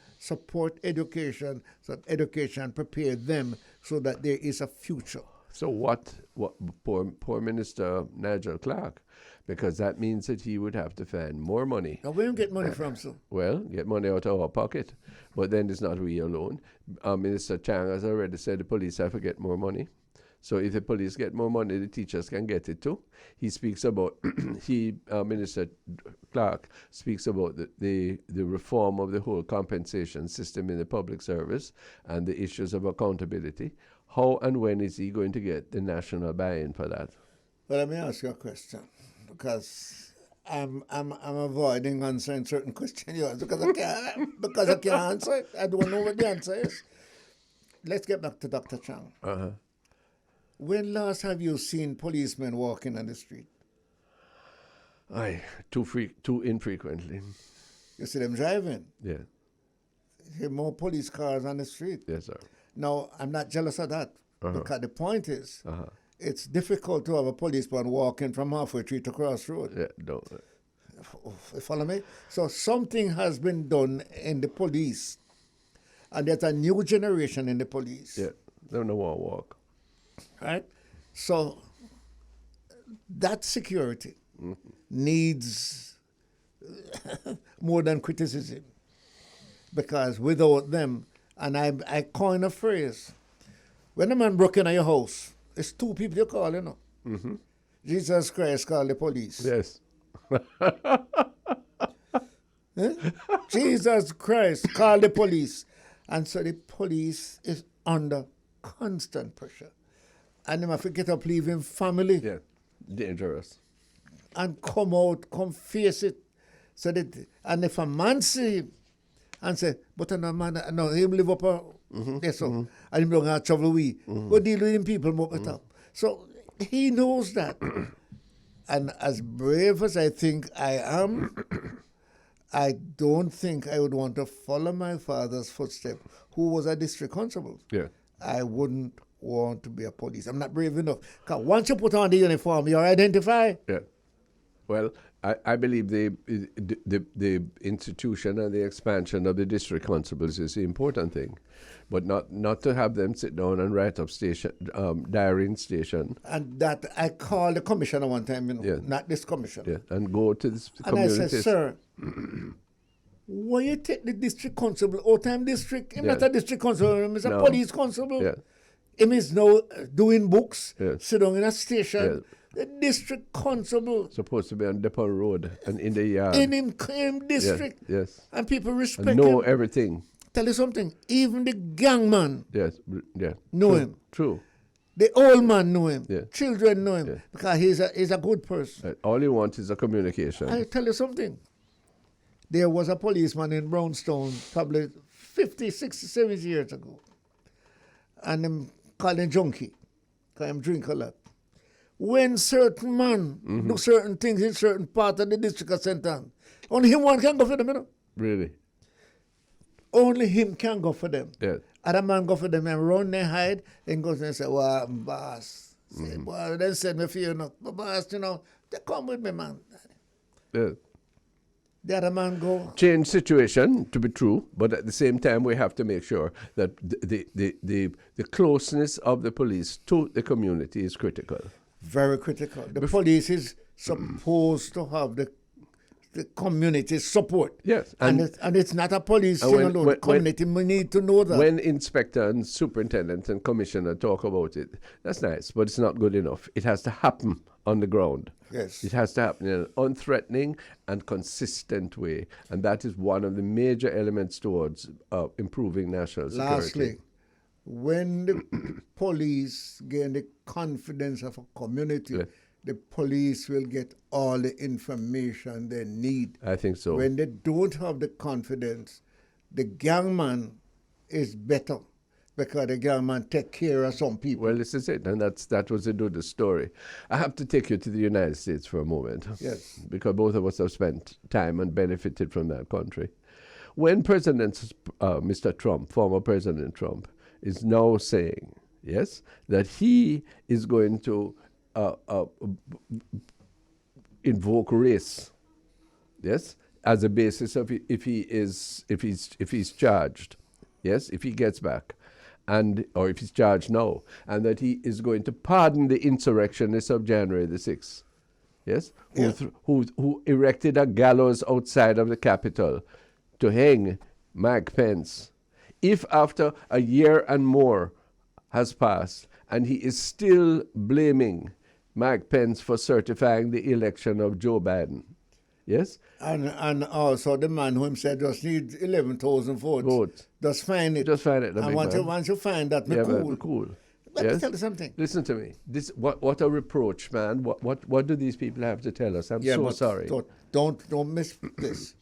education so that education prepare them so that there is a future. So what poor Minister Nigel Clark, because that means that he would have to find more money. Now, where do you get money from, sir? Well, get money out of our pocket. But then it's not we alone. Minister Chang has already said the police have to get more money. So if the police get more money, the teachers can get it too. He speaks about, Minister Clark speaks about the reform of the whole compensation system in the public service and the issues of accountability. How and when is he going to get the national buy-in for that? Well, let me ask you a question, because I'm avoiding answering certain questions because I can't answer it. I don't know what the answer is. Let's get back to Dr. Chang. Uh-huh. When last have you seen policemen walking on the street? Too infrequently. You see them driving? Yeah. You see more police cars on the street? Yes, sir. Now, I'm not jealous of that, because the point is, it's difficult to have a policeman walking from halfway tree to crossroad. Yeah, don't. You follow me? So something has been done in the police, and there's a new generation in the police. Yeah, they don't want to walk. Right? So that security needs more than criticism, because without them, and I coin a phrase, when a man broke into your house, it's two people you call, you know. Mm-hmm. Jesus Christ called the police. Yes. Jesus Christ called the police. And so the police is under constant pressure. And they have to get up leaving family. Yeah, dangerous. And come out, come face it. So that, and if a man see him and say, but no man, no, him live up there, so, and him don't have trouble with, go deal with him people mop it up. So he knows that. And as brave as I think I am, I don't think I would want to follow my father's footsteps, who was a district constable. Yeah. I wouldn't want to be a police. I'm not brave enough. Because once you put on the uniform, you're identified. Yeah. Well, I believe the institution and the expansion of the district constables is the important thing, but not to have them sit down and write up diary in station. And that I called the commissioner one time, you know, yeah. Not this commissioner. Yeah, and go to the communities. And I communities. said, sir, why you take the district constable, all-time district? He's not a district constable, he's a police constable. Yeah. He is now doing books, Yeah. sit down in a station. Yeah. The district constable. Supposed to be on Depot Road and in the yard. In him district. Yes. And people respect and know him. everything. Tell you something, even the gang man know him. True. The old man know him. Yeah. Children know him. Yeah. Because he's a good person. All you want is a communication. I tell you something. There was a policeman in Brownstone probably 50, 60, 70 years ago. And them called him junkie. Because him drink a lot. When certain man do certain things in certain part of the district of St. Anne, only him one can go for them, you know. Really? Only him can go for them. Yeah. Other man go for them and run and hide and go and say, well, boss. Say, well, then send me for you, know. But boss, you know, they come with me, man. Yeah. The other man go. Change situation to be true, but at the same time we have to make sure that the closeness of the police to the community is critical. Very critical. The police is supposed to have the community's support. Yes. And it's not a police thing alone. The community need to know that. When inspector and superintendent and commissioner talk about it, that's nice, but it's not good enough. It has to happen on the ground. Yes. It has to happen in an unthreatening and consistent way. And that is one of the major elements towards improving national security. Lastly, when the police gain the confidence of a community, the police will get all the information they need. I think so. When they don't have the confidence, the gangman is better because the gangman take care of some people. Well, this is it, and that was the story. I have to take you to the United States for a moment. Yes. Because both of us have spent time and benefited from that country. When President Mr. Trump, former President Trump, is now saying, yes, that he is going to invoke race, yes, as a basis of if he's charged, yes, if he gets back, or if he's charged now, and that he is going to pardon the insurrectionists of January the 6th, yes, who erected a gallows outside of the Capitol to hang Mike Pence. If after a year and more has passed, and he is still blaming Mike Pence for certifying the election of Joe Biden, yes? And also the man who himself just needs 11,000 votes. Just find it. Just find it. And once you find that, cool. Let me tell you something. Listen to me. This what a reproach, man. What do these people have to tell us? I'm so sorry. Don't miss this.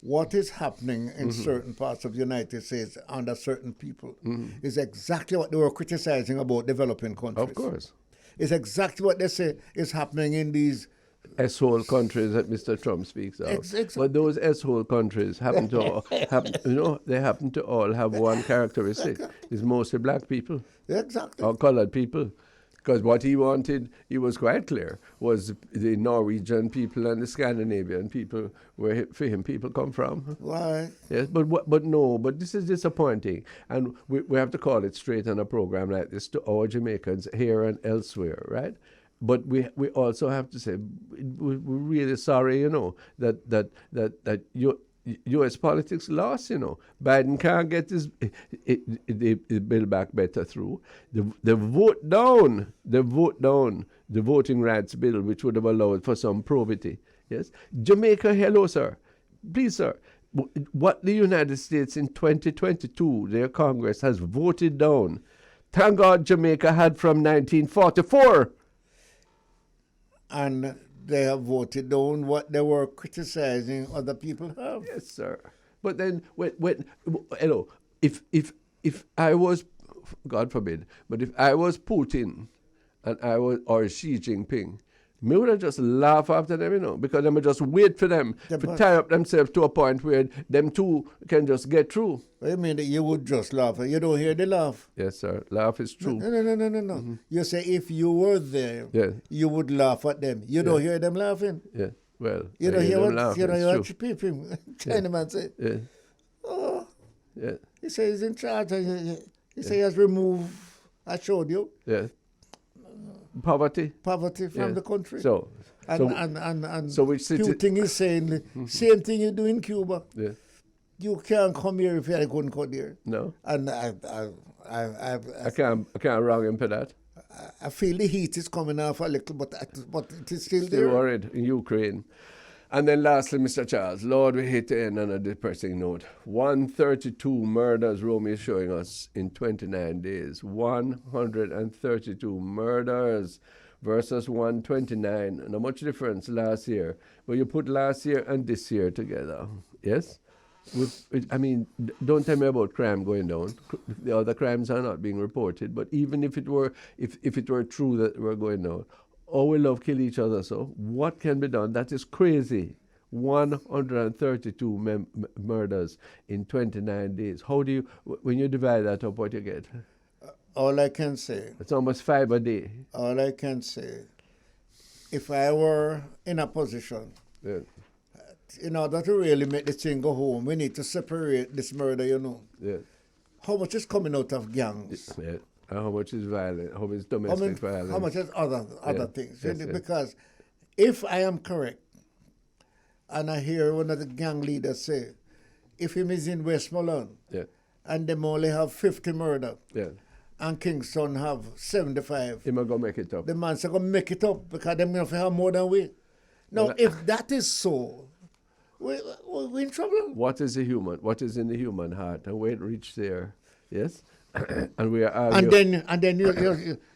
What is happening in certain parts of the United States under certain people is exactly what they were criticizing about developing countries. Of course. It's exactly what they say is happening in these S-hole countries that Mr. Trump speaks of. But those S-hole countries happen to all have one characteristic. It's mostly black people. Exactly. Or colored people. Because what he wanted, he was quite clear, was the Norwegian people and the Scandinavian people, where for him people come from. Right. Yes, but this is disappointing. And we have to call it straight on a program like this to our Jamaicans here and elsewhere, right? But we also have to say, we're really sorry, that U.S. politics lost, Biden can't get the bill back better through. The vote down the voting rights bill, which would have allowed for some probity. Yes, Jamaica, hello, sir. Please, sir. What the United States in 2022, their Congress has voted down, thank God Jamaica had from 1944. And they have voted down what they were criticizing other people have. Yes, sir. But then, if I was, God forbid, but if I was Putin and or Xi Jinping, me would have just laugh after them, because them would just wait for them to tie up themselves to a point where them two can just get through. What do you mean that you would just laugh? You don't hear the laugh. Yes, sir. Laugh is true. No. Mm-hmm. You say if you were there, you would laugh at them. You don't hear them laughing. Yeah. Well, you don't hear what people Chinaman say. Yeah. Oh. Yeah. He says he's in charge. He says he has removed. I showed you. Yeah. Poverty from the country. So which Putin is saying the same thing you do in Cuba. Yeah. You can't come here if you couldn't come here. No. And I can't wrong him for that. I feel the heat is coming off a little, but it is still there. Still worried in Ukraine. And then lastly, Mr. Charles, Lord, we hate to end on a depressing note. 132 murders Rome is showing us in 29 days. 132 murders versus 129. Not much difference last year. But you put last year and this year together, yes? Don't tell me about crime going down. The other crimes are not being reported. But even if it were true that we're going down, we love kill each other. So what can be done? That is crazy. 132 murders in 29 days. How do you, when you divide that up, what you get? All I can say. It's almost 5 a day. All I can say, if I were in a position, in order to really make the thing go home, we need to separate this murder, Yeah. How much is coming out of gangs? Yeah. How much is violent? How much is domestic violence? How much is other things? Yes, because if I am correct, and I hear one of the gang leaders say, if him is in Westmoreland, and them only have 50 murder, and Kingston have 75, he might go make it up. the man's going to make it up because them going to have more than we. Now, if that is so, we're in trouble. What is a human? What is in the human heart? And where it reach there, yes? And we are arguing.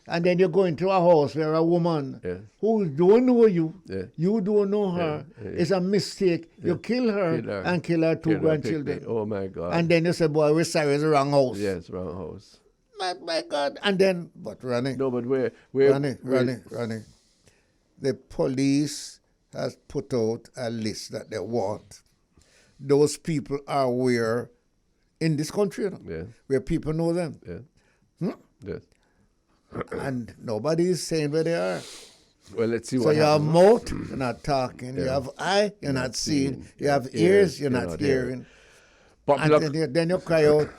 And then you go into a house where a woman who don't know you, you don't know her, it's a mistake. You kill her and kill her two grandchildren. Oh my God. And then you say, boy, we're sorry, it's the wrong house. Yes, wrong house. My God. And then, but Ronnie. No, but we're Ronnie. The police has put out a list that they want. Those people are where in this country, you know, where people know them. Yes. And nobody is saying where they are. Well, let's see so what you happens. have mouth, you're not talking. You have eye, you're not seeing. You have ears, you're not hearing. And then you cry out,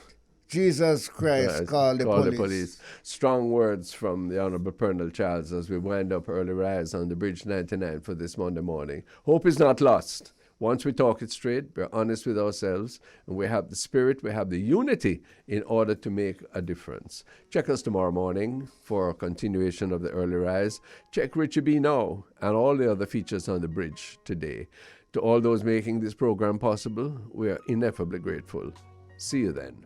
Jesus Christ, call the police. Strong words from the Honourable Pearnel Charles as we wind up Early Rise on the Bridge 99 for this Monday morning. Hope is not lost. Once we talk it straight, we're honest with ourselves, and we have the spirit, we have the unity in order to make a difference. Check us tomorrow morning for a continuation of the Early Rise. Check Richie B Now and all the other features on the Bridge today. To all those making this program possible, we are ineffably grateful. See you then.